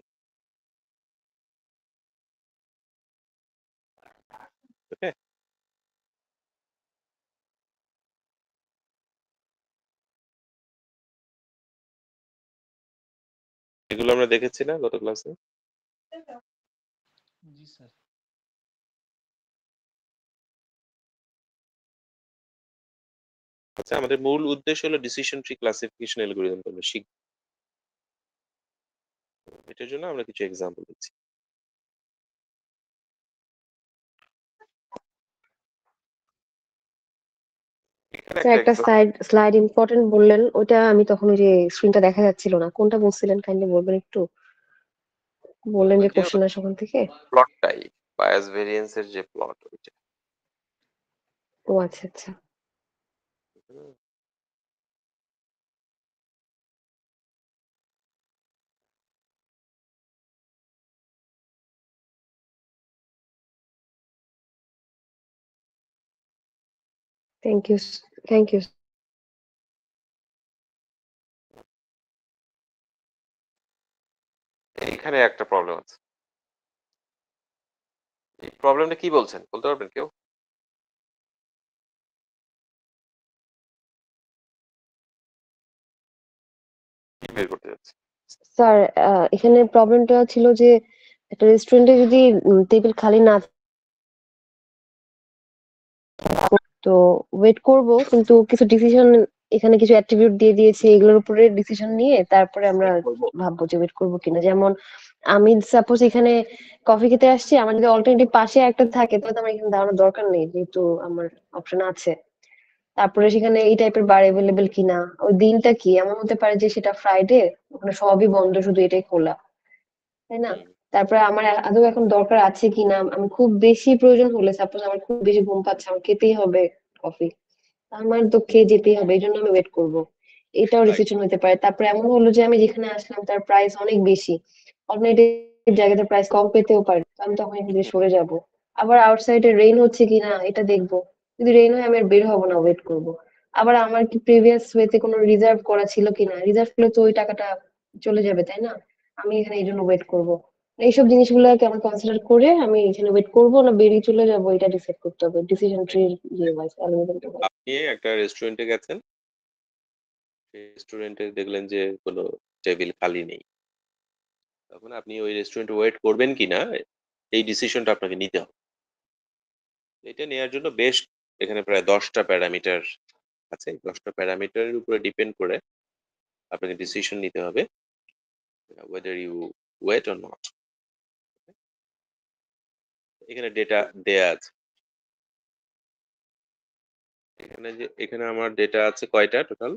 ওকে, এগুলো আমরা দেখেছি না গত ক্লাসে? জি স্যার। আচ্ছা, আমাদের মূল উদ্দেশ্য হলো ডিসিশন ট্রি ক্লাসিফিকেশন অ্যালগরিদম আমরা শিখব, এটার জন্য আমরা কিছু এক্সাম্পল দিচ্ছি। এখানে স্যার একটা একটা স্লাইড ইম্পর্টেন্ট বললেন, ওটা আমি তখন ওই যে স্ক্রিনটা দেখা যাচ্ছিল না, কোনটা বলছিলেন কাইন্ডলি বলবেন একটু? বললেন ওই যে যে কোশ্চেন আসে ওখান থেকে। প্লট টাইপ, বায়াস ভেরিয়েন্স এর যে প্লট, ওইটা। ও আচ্ছা আচ্ছা হুম, থ্যাংক ইউ থ্যাংক ইউ। এখানে একটা প্রবলেম আছে। এই প্রবলেমটা কি বলছেন বলতে পারবেন কেউ? কি বের করতে যাচ্ছে? স্যার এখানে প্রবলেমটা ছিল যে একটা রেস্টুরেন্টে যদি টেবিল খালি না তো ওয়েট করব, কিন্তু কিছু ডিসিশন এখানে কিছু অ্যাট্রিবিউট দিয়ে দিয়েছে, এগুলোর উপরে ডিসিশন নিয়ে তারপরে আমরা ওয়েট করবো? ভাববো যে ওয়েট করবো কিনা। যেমন আমি সাপোজ এখানে কফি খেতে আসছি, আমার যদি অল্টারনেটিভ পাশে একটা থাকে তাহলে তো আমার এখানে দাঁড়ানোর দরকার নেই, যেহেতু আমার অপশন আছে। তারপরে সেখানে এই টাইপের বার অ্যাভেলেবেল কিনা, ওই দিনটা কি এমন হতে পারে যে সেটা ফ্রাইডে, ওখানে সবই বন্ধ, শুধু এটাই খোলা, তাই না? তারপরে আমার আদৌ এখন দরকার আছে কিনা, আমি খুব বেশি প্রয়োজন হলে, সাপোজ আমার খুব বেশি ঘুম পাচ্ছে, আমার খেতেই হবে কফি, আমার তো খেয়ে যেতেই হবে, এই জন্য আমি ওয়েট করবো, এটাও ডিসিশন হতে পারে। তারপরে এমন হলো যে আমি যেখানে আসলাম তার প্রাইস অনেক বেশি, অল্টারনেটিভ জায়গাতে প্রাইস কম পেতেও পারি, তো আমি তখন এখান থেকে সরে যাবো। আবার আউটসাইডে রেইন হচ্ছে কিনা এটা দেখবো, যদি রেইন হয় আমি আর বের হবো না, ওয়েট করবো। আবার আমার কি প্রিভিয়াস ওয়েতে কোনো রিজার্ভ করা ছিল কিনা, রিজার্ভ করলে তো ওই টাকাটা চলে যাবে, তাই না? আমি এখানে এই জন্য ওয়েট করবো। এইসব জিনিসগুলোকে আমার কনসিডার করে আমি এখানে ওয়েট করবো না বেরিয়ে চলে যাবো, এটা ডিসাইড করতে হবে ডিসিশন ট্রি ইয়ে ওয়াইজ, অ্যালগরিদম ওয়াইজ। আপনি একটা রেস্টুরেন্টে গেছেন, সেই রেস্টুরেন্টে দেখলেন যে কোনো টেবিল খালি নেই, তখন আপনি ওই রেস্টুরেন্টে ওয়েট করবেন কিনা এই ডিসিশনটা আপনাকে নিতে হবে। এটা নেওয়ার জন্য বেশ এখানে প্রায় 10টা প্যারামিটার আছে, 10টা প্যারামিটারের উপরে ডিপেন্ড করে আপনাকে ডিসিশন নিতে হবে whether you wait or not. এখানে ডেটা দেয়া আছে, এখানে আমার ডেটা আছে কয়টা টোটাল?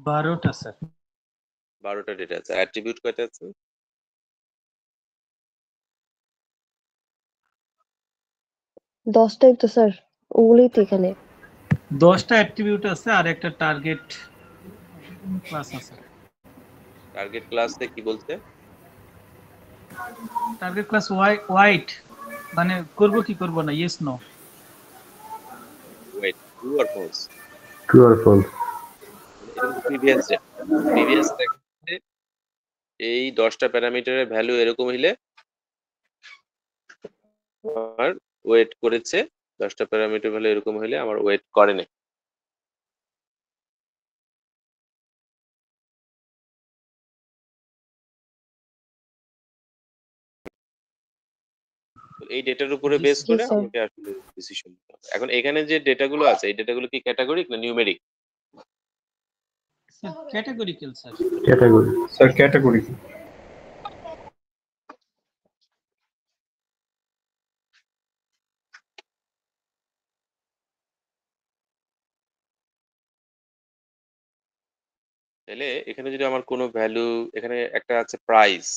12টা স্যার। 12টা ডেটা আছে। অ্যাট্রিবিউট কয়টা আছে? 10টাই তো স্যার, ওগুলোই তো এখানে। 10টা অ্যাট্রিবিউট আছে আর একটা টার্গেট ক্লাস আছে। টার্গেট ক্লাসে কি বলতে? টার্গেট ক্লাস হোয়াইট, মানে করব কি করব না, yes no. Wait, true or false? True আর ফলস। প্রিভিয়াস এই 10টা প্যারামিটারের ভ্যালু এরকম হইলে আমার ওয়েট করেছে, 10টা প্যারামিটার ভ্যালু এরকম হইলে আমার ওয়েট করে না। এই ডেটার উপরে বেস জি করে স্যার। আমাকে আসলে ডিসিশন নিতে হবে। এখন এখানে যে ডেটাগুলো আছে, এই ডেটাগুলো কি ক্যাটাগরিক না numeric? Sir categorical sir. Category. Sir category. তাহলে এখানে যদি আমার কোনো ভ্যালু, এখানে একটা আছে প্রাইস,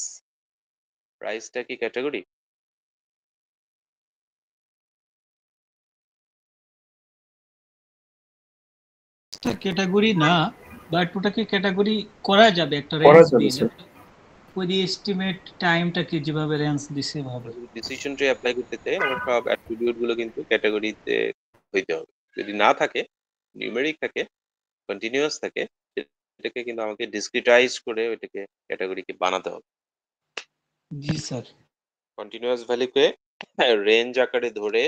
প্রাইসটা কি ক্যাটাগরি? ক্যাটাগরি না, বাট ওটাকে ক্যাটাগরি করা যাবে একটা করা রেঞ্জ যাবে দিয়ে, স্যার। ওই এস্টিমেট টাইমটাকে যেভাবে রেঞ্জ দিছে ভাবে। ডিসিশন ট্রি অ্যাপ্লাই করতে চাই, আমার সব অ্যাট্রিবিউট গুলো কিন্তু ক্যাটাগরিতে হইতে হবে। যদি না থাকে, নিউমেরিক থাকে, কন্টিনিউয়াস থাকে, এটাকে কিন্তু আমাকে ডিসক্রিটাইজ করে ওইটাকে ক্যাটাগরিকে বানাতে হবে। জি স্যার। কন্টিনিউয়াস ভ্যালুকে রেঞ্জ আকারে ধরে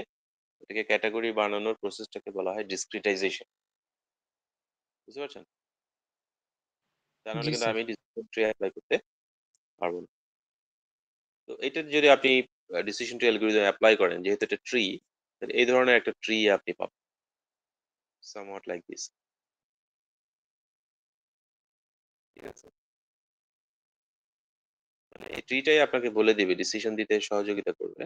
এটাকে ক্যাটাগরি বানানোর প্রসেসটাকে বলা হয় ডিসক্রিটাইজেশন। বুঝতে পারছেন? তা নাহলে জি কিন্তু স্যার। আমি ডিসিশন ট্রি অ্যাপ্লাই করতে পারবো না। তো এটা যদি আপনি ডিসিশন ট্রি অ্যালগরিদম অ্যাপ্লাই করেন, যেহেতু এটা ট্রি, তাহলে এই ধরনের একটা ট্রি আপনি পাবেন, somewhat like this. ঠিক আছে? মানে এই ট্রিটাই আপনাকে বলে দিবে, ডিসিশন দিতে সহযোগিতা করবে।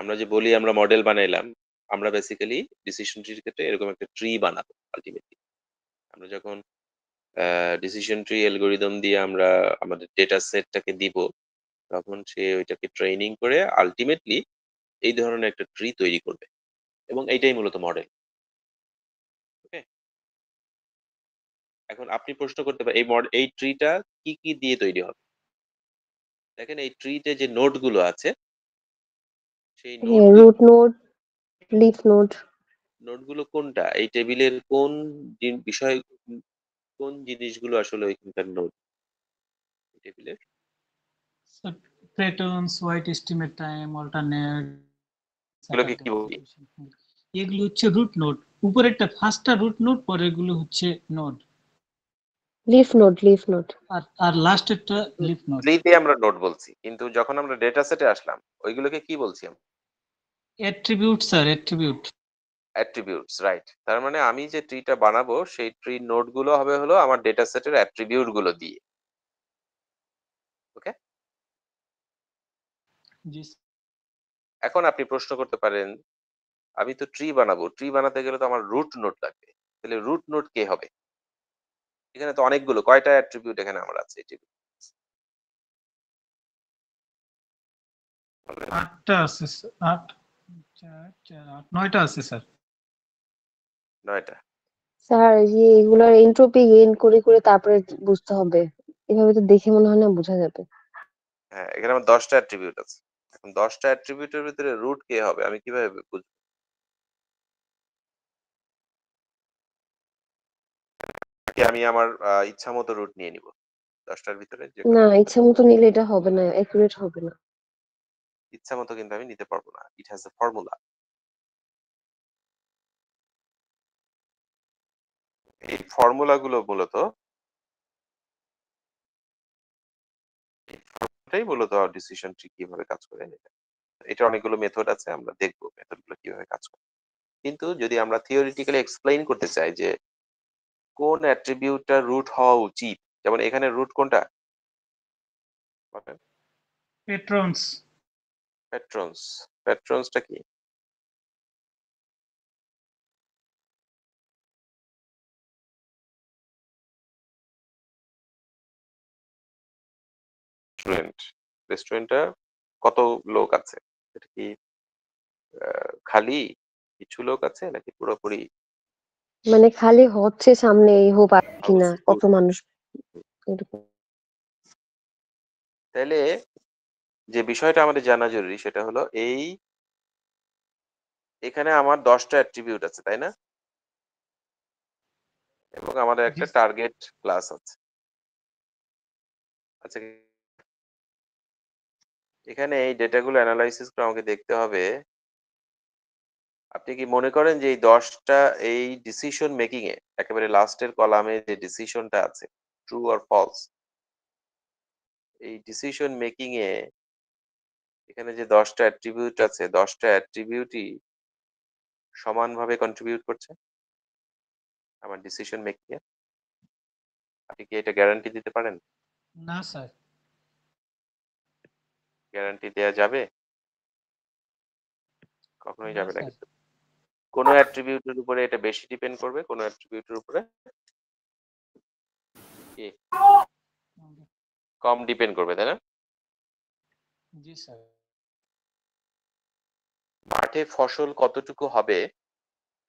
আমরা যে বলি আমরা মডেল বানাইলাম, আমরা বেসিক্যালি ডিসিশন ট্রির ক্ষেত্রে এরকম একটা ট্রি বানাবো আলটিমেটলি। আমরা যখন ডিসিশন ট্রি অ্যালগরিদম দিয়ে আমরা আমাদের ডেটা সেটটাকে দিব, তখন সে ওইটাকে ট্রেনিং করে আলটিমেটলি এই ধরনের একটা ট্রি তৈরি করবে, এবং এইটাই মূলত মডেল। ওকে, এখন আপনি প্রশ্ন করতে পারেন এই ট্রিটা কি কি দিয়ে তৈরি হবে? দেখেন এই ট্রিতে যে নোড গুলো আছে, সেই রুট নোড, লিফ নোড। নোডগুলো কোনটা, এই টেবিলের কোন বিষয়, কোন জিনিসগুলো আসলে ওইখানকার নোড টেবিলের? Sir patterns, white estimate time, alternate, এগুলোকে কি বলি? এগুলো হচ্ছে রুট নোড। উপরেরটা ফার্স্টটা রুট নোড, পরেরগুলো হচ্ছে node, leaf node, leaf node. আর লাস্টেরটা লিফ নোড। ট্রিতে আমরা নোড বলছি, কিন্তু যখন আমরা ডেটা সেটে আসলাম ওইগুলোকে কি বলছি আমরা? Attribute sir, attribute. Attributes, right. তার মানে আমি যে ট্রিটা বানাবো সেই ট্রি নোড গুলো হবে হলো আমার ডেটা সেটের অ্যাট্রিবিউট গুলো দিয়ে। ওকে, জি। এখন আপনি প্রশ্ন করতে পারেন আমি তো ট্রি বানাবো, ট্রি বানাতে গেলে তো আমার রুট নোড লাগবে। তাহলে রুট নোড কে হবে? এখানে তো অনেকগুলো, কয়টা অ্যাট্রিবিউট এখানে আমার আছে? আটটা আছে স্যার, আট, চার, চার, আট, 9টা আছে স্যার। 9টা। স্যার এই যে এগুলার এন্ট্রপি গেইন করে করে তারপরে বুঝতে হবে, এভাবে তো দেখে মনে হয় না বোঝা যাবে। হ্যাঁ, এখানে আমার 10টা অ্যাট্রিবিউট আছে। এখন 10টা অ্যাট্রিবিউটের ভিতরে রুট কে হবে আমি কিভাবে বুঝবো? নাকি আমি আমার ইচ্ছা মতো রুট নিয়ে নিব 10টার ভিতরে যে না, ইচ্ছা মতো নিলে এটা হবে না, অ্যাকুরেট হবে না। ইচ্ছা মতো কিন্তু আমি নিতে পারবো না। It has a formula. এই ফর্মুলা গুলো মূলত ডিসিশন ট্রি কিভাবে কাজ করে। এটা অনেকগুলো মেথড আছে, আমরা দেখবো মেথড গুলো কিভাবে কাজ করে। কিন্তু যদি আমরা থিওরিটিক্যালি এক্সপ্লেইন করতে চাই যে কোন অ্যাট্রিবিউটটা রুট হওয়া উচিত, যেমন এখানে রুট কোনটা? পেট্রনস। পেট্রনস। পেট্রনসটা কি? রেস্টুরেন্ট। রেস্টুরেন্টটা কত লোক আছে? এটা কি খালি কিছু লোক আছে নাকি পুরোপুরি মানে খালি হচ্ছে সামনে, এই হোপ কিনা হাউসফুল? কত মানুষ এরকম। তাহলে যে বিষয়টা আমাদের জানা জরুরি সেটা হলো এখানে আমার 10টা অ্যাট্রিবিউট আছে, তাই না? এবং আমাদের একটা টার্গেট ক্লাস আছে। আচ্ছা, এখানে এই ডেটাগুলো অ্যানালাইসিস করে আমাকে দেখতে হবে আপনি কি মনে করেন যে এই 10টা এই ডিসিশন মেকিং এ একেবারে লাস্টের কলামে যে ডিসিশনটা আছে ট্রু অর ফলস, এই ডিসিশন মেকিং এ এখানে যে 10টা অ্যাট্রিবিউট আছে 10টা অ্যাট্রিবিউটই সমানভাবে কন্ট্রিবিউট করছে আমার ডিসিশন মেকিং এ? আপনি কি এটা গ্যারান্টি দিতে পারেন? না স্যার। গ্যারান্টি দেয়া যাবে? কখনোই না যাবে না স্যার। কিন্তু। কোনো অ্যাট্রিবিউটের উপরে এটা বেশি ডিপেন্ড করবে, কোনো অ্যাট্রিবিউটের উপরে কি কম ডিপেন্ড করবে, তাই না? জি স্যার। মাঠে ফসল কতটুকু হবে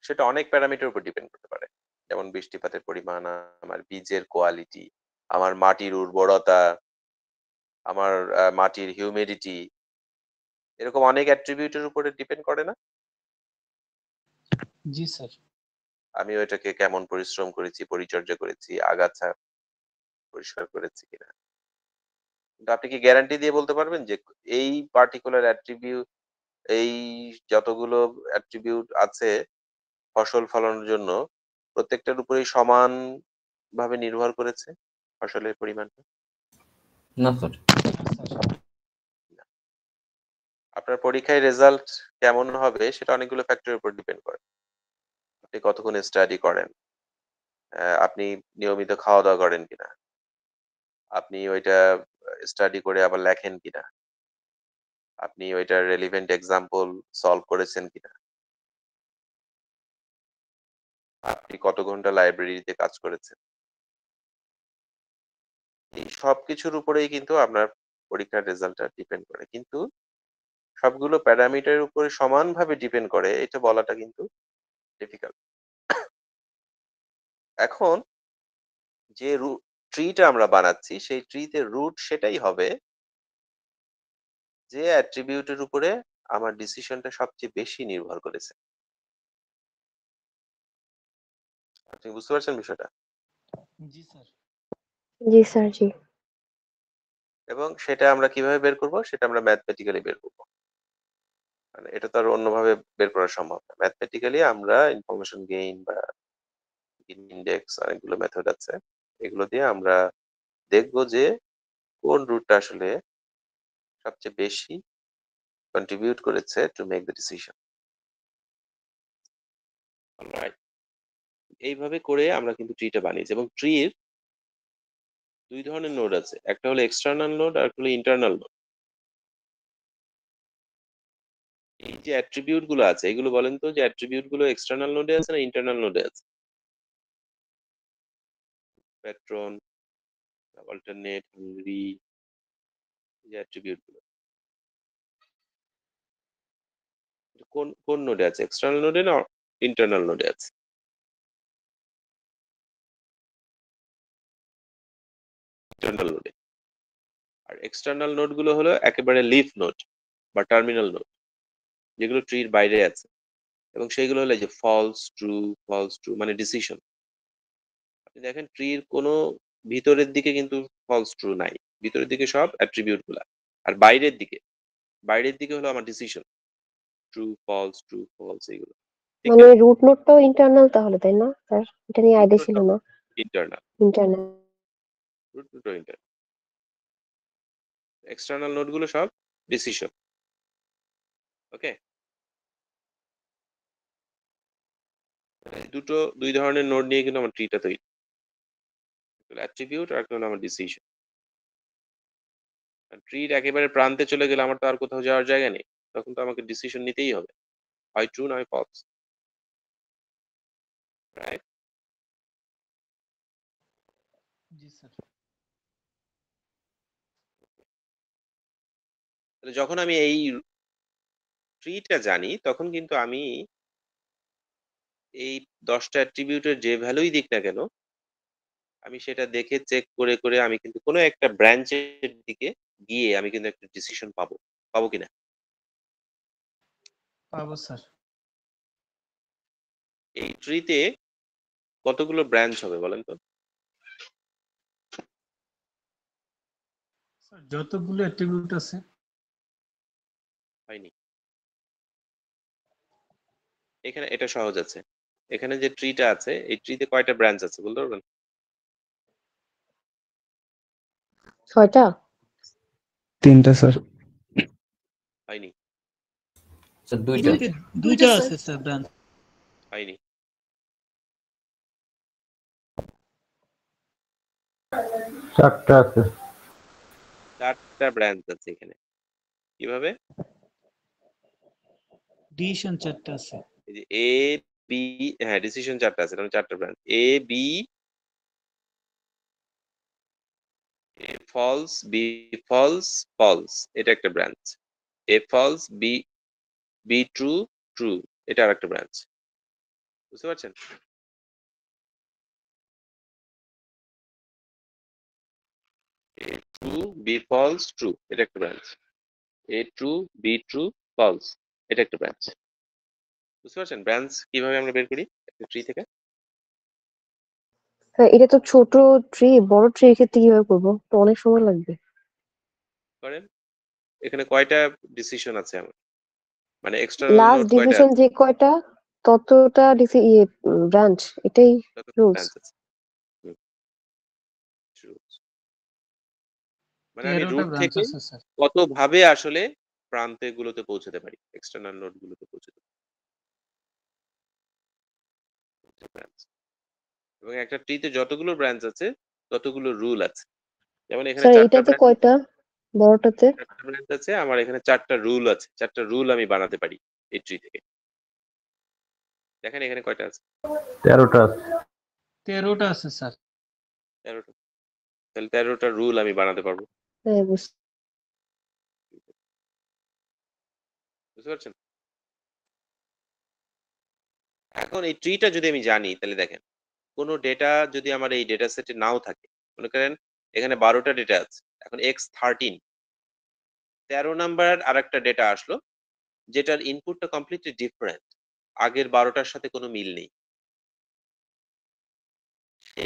সেটা অনেক প্যারামিটার উপর ডিপেন্ড করতে পারে। যেমন বৃষ্টিপাতের পরিমাণ, আমার বীজের কোয়ালিটি, আমার মাটির উর্বরতা, আমার মাটির হিউমিডিটি, এরকম অনেক অ্যাট্রিবিউটের উপরে ডিপেন্ড করে না? জি স্যার। আমি ওইটাকে কেমন পরিশ্রম করেছি, পরিচর্যা করেছি, আগাছা পরিষ্কার করেছি কিনা। কিন্তু আপনি কি গ্যারান্টি দিয়ে বলতে পারবেন যে এই পার্টিকুলার অ্যাট্রিবিউট, এই যতগুলো অ্যাট্রিবিউট আছে ফসল ফলানোর জন্য প্রত্যেকটার উপরেই সমান ভাবে নির্ভর করেছে ফসলের পরিমাণটা? না স্যার। আপনার পরীক্ষায় রেজাল্ট কেমন হবে সেটা অনেকগুলো ফ্যাক্টরের উপর ডিপেন্ড করে। আপনি কতক্ষণ স্টাডি করেন, আপনি নিয়মিত খাওয়া দাওয়া করেন কিনা, আপনি ওইটা স্টাডি করে আবার লেখেন কিনা, আপনি ওইটার রেলিভেন্ট এক্সাম্পল সলভ করেছেন কিনা, আপনি কত ঘন্টা লাইব্রেরিতে কাজ করেছেন। এই সবকিছুর উপরেই কিন্তু আপনার পরীক্ষার রেজাল্টটা ডিপেন্ড করে। কিন্তু সবগুলো প্যারামিটারের উপরে সমানভাবে ডিপেন্ড করে এটা বলাটা কিন্তু ডিফিকাল্ট। এখন যে ট্রিটা আমরা বানাচ্ছি সেই ট্রিতে রুট সেটাই হবে যে অ্যাট্রিবিউটের উপরে আমার ডিসিশনটা সবচেয়ে বেশি নির্ভর করেছে। আপনি বুঝতে পারছেন বিষয়টা? জি স্যার। জি স্যার, জি। এবং সেটা আমরা কিভাবে বের করব? সেটা আমরা ম্যাথমেটিক্যালি বের করব। মানে এটা তো আর অন্যভাবে বের করা সম্ভব না। ম্যাথমেটিক্যালি আমরা ইনফরমেশন গেইন বা ইনডেক্স, অনেকগুলো মেথড আছে। এগুলো দিয়ে আমরা দেখব যে কোন রুটটা আসলে সবচেয়ে বেশি কন্ট্রিবিউট করেছে to make the decision. Alright, এইভাবে করে আমরা কিন্তু ট্রিটা বানিয়েছি এবং ট্রির দুই ধরনের নোড আছে, একটা হলো এক্সটার্নাল নোড আর একটা হলো ইন্টারনাল নোড। এই যে অ্যাট্রিবিউট গুলো আছে এগুলো বলেন তো যে অ্যাট্রিবিউট গুলো এক্সটার্নাল নোডে আছে না ইন্টারনাল নোডে আছে? প্যাট্রন, অল্টারনেট, হাঙ্গ্রি, যে অ্যাট্রিবিউট গুলো কোন কোন নোডে আছে, এক্সটার্নাল নোডে না ইন্টারনাল নোডে আছে? ইন্টারনাল নোডে। আর এক্সটার্নাল নোড গুলো হলো একেবারে লিফ নোড বা টার্মিনাল নোড, যেগুলো ট্রির বাইরে আছে, এবং সেইগুলো হলো এই যে ফলস ট্রু মানে ডিসিশন। আপনি দেখেন ট্রির কোনো ভিতরের দিকে কিন্তু ফলস ট্রু নাই, ভিতরের দিকে সব অ্যাট্রিবিউট গুলা, আর বাইরের দিকে হলো আমার ডিসিশন, ট্রু ফলস এইগুলো। ঠিক মানে না? রুট নোডটাও ইন্টারনাল তাহলে, তাই না স্যার? এটা নিয়ে আইডিয়া ছিল না। Internal, internal. রুট নোডও ইন্টারনাল, এক্সটার্নাল নোড গুলো সব ডিসিশন। ওকে, দুই ধরনের নোড নিয়ে কিন্তু আমার ট্রিটা তৈরি, অ্যাট্রিবিউট আর একটা হলো আমার ডিসিশন। ট্রির একেবারে প্রান্তে চলে গেলে আমার তো আর কোথাও যাওয়ার জায়গা নেই, তখন তো আমাকে ডিসিশন নিতেই হবে, হয় ট্রু নয় ফলস, রাইট? জি স্যার। তাহলে যখন আমি এই ট্রিটা জানি তখন কিন্তু আমি এই 10টা অ্যাট্রিবিউটের যে ভ্যালুই দিক না কেন, আমি সেটা দেখে চেক করে করে আমি কিন্তু কোনো একটা ব্রাঞ্চের দিকে গিয়ে আমি কিন্তু একটা ডিসিশন পাবো কিনা? পাবো স্যার। এই ট্রিতে কতগুলো ব্রাঞ্চ হবে বলেন তো? স্যার যতগুলো অ্যাট্রিবিউট আছে। হয়নি, এখানে এটা সহজ আছে। এখানে যে ট্রিটা আছে এই ট্রিতে কয়টা ব্রাঞ্চ আছে বলতে পারবেন? 6টা। 3টা স্যার। হয়নি, স্যার দুইটা। দুইটা আছে স্যার ব্রাঞ্চ। হয়নি, 4টা আছে। 4টা ব্রাঞ্চ আছে এখানে। কিভাবে? ডিসিশন 4টা আছে। এই যে এ বি, হ্যাঁ ডিসিশন 4টা আছে, মানে 4টা branch. A B false, B false, এটা একটা branch. A false, B true, এটা আর একটা ব্রাঞ্চ। বুঝতে পারছেন? A true, B false, true, এটা একটা branch. A true, B false, এটা একটা ব্রাঞ্চ। বুঝতে পারছেন ব্রাঞ্চ কিভাবে আমরা বের করি একটা ট্রি থেকে? স্যার এটা তো ছোট ট্রি, বড় ট্রির ক্ষেত্রে কিভাবে করবো? তো অনেক সময় লাগবে। করেন, এখানে কয়টা ডিসিশন আছে আমার, মানে এক্সটার্নাল লাস্ট নোড কয়টা ডিসিশন আছে? যে কয়টা ততটা ব্রাঞ্চ, এটাই রুলস। ব্রাঞ্চ আছে। True. মানে আমি 13টা রুট ব্রাঞ্চ থেকে আছে স্যার। কতভাবে আসলে প্রান্তে গুলোতে পৌঁছাতে পারি, এক্সটার্নাল নোড গুলোতে পৌঁছাতে পারি। এবং একটা ট্রিতে যতগুলো ব্রাঞ্চ আছে ততগুলো রুল আছে। যেমন এখানে স্যার 4টা এটাতে কয়টা বড়টাতে? ব্রাঞ্চ আছে, আমার এখানে 4টা রুল আছে, 4টা রুল আমি বানাতে পারি এই ট্রি থেকে। দেখেন এখানে কয়টা আছে? 13টা আছে। 13টা আছে স্যার। 13টা। তাহলে 13টা রুল আমি বানাতে পারবো। হ্যাঁ বুঝতে। বুঝতে পারছেন? এখন এই ট্রিটা যদি আমি জানি তাহলে দেখেন কোনো ডেটা যদি আমার এই ডেটা সেটে নাও থাকে, মনে করেন এখানে 12টা ডেটা আছে, এখন x13 13 নাম্বার আর একটা ডেটা আসলো যেটার ইনপুটটা কমপ্লিটলি ডিফারেন্ট, আগের 12টার সাথে কোনো মিল নেই।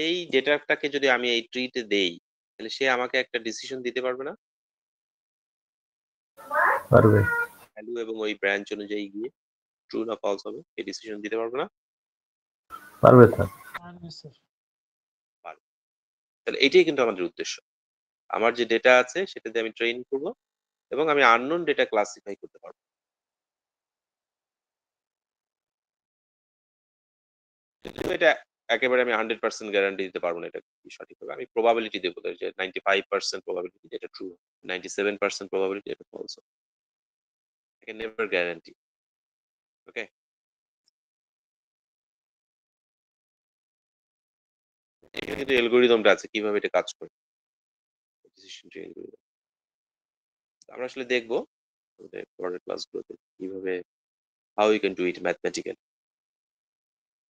এই ডেটাটাকে যদি আমি এই ট্রিতে দেই তাহলে সে আমাকে একটা ডিসিশন দিতে পারবে না? পারবে। ভ্যালু এবং ওই ব্রাঞ্চ অনুযায়ী গিয়ে ট্রু না ফলস হবে এই ডিসিশন দিতে পারবে না? পারবে স্যার। পারবে স্যার। পারবে। তাহলে এটাই কিন্তু আমাদের উদ্দেশ্য। আমার যে ডেটা আছে সেটা দিয়ে আমি ট্রেন করব এবং আমি আননোন ডেটা ক্লাসিফাই করতে পারবো। যদিও এটা একেবারে আমি 100% গ্যারান্টি দিতে পারবো না এটা কি সঠিক হবে, আমি প্রবাবিলিটি দেবো যে 95% প্রবাবিলিটি এটা ট্রু, 97% প্রবাবিলিটি এটা false. I can never guarantee. Okay, এখানে কিন্তু অ্যালগরিদমটা আছে কিভাবে এটা কাজ করে, ডিসিশন ট্রি অ্যালগরিদম আমরা আসলে দেখবো আমাদের পরের ক্লাসগুলোতে কিভাবে how you can do it mathematically.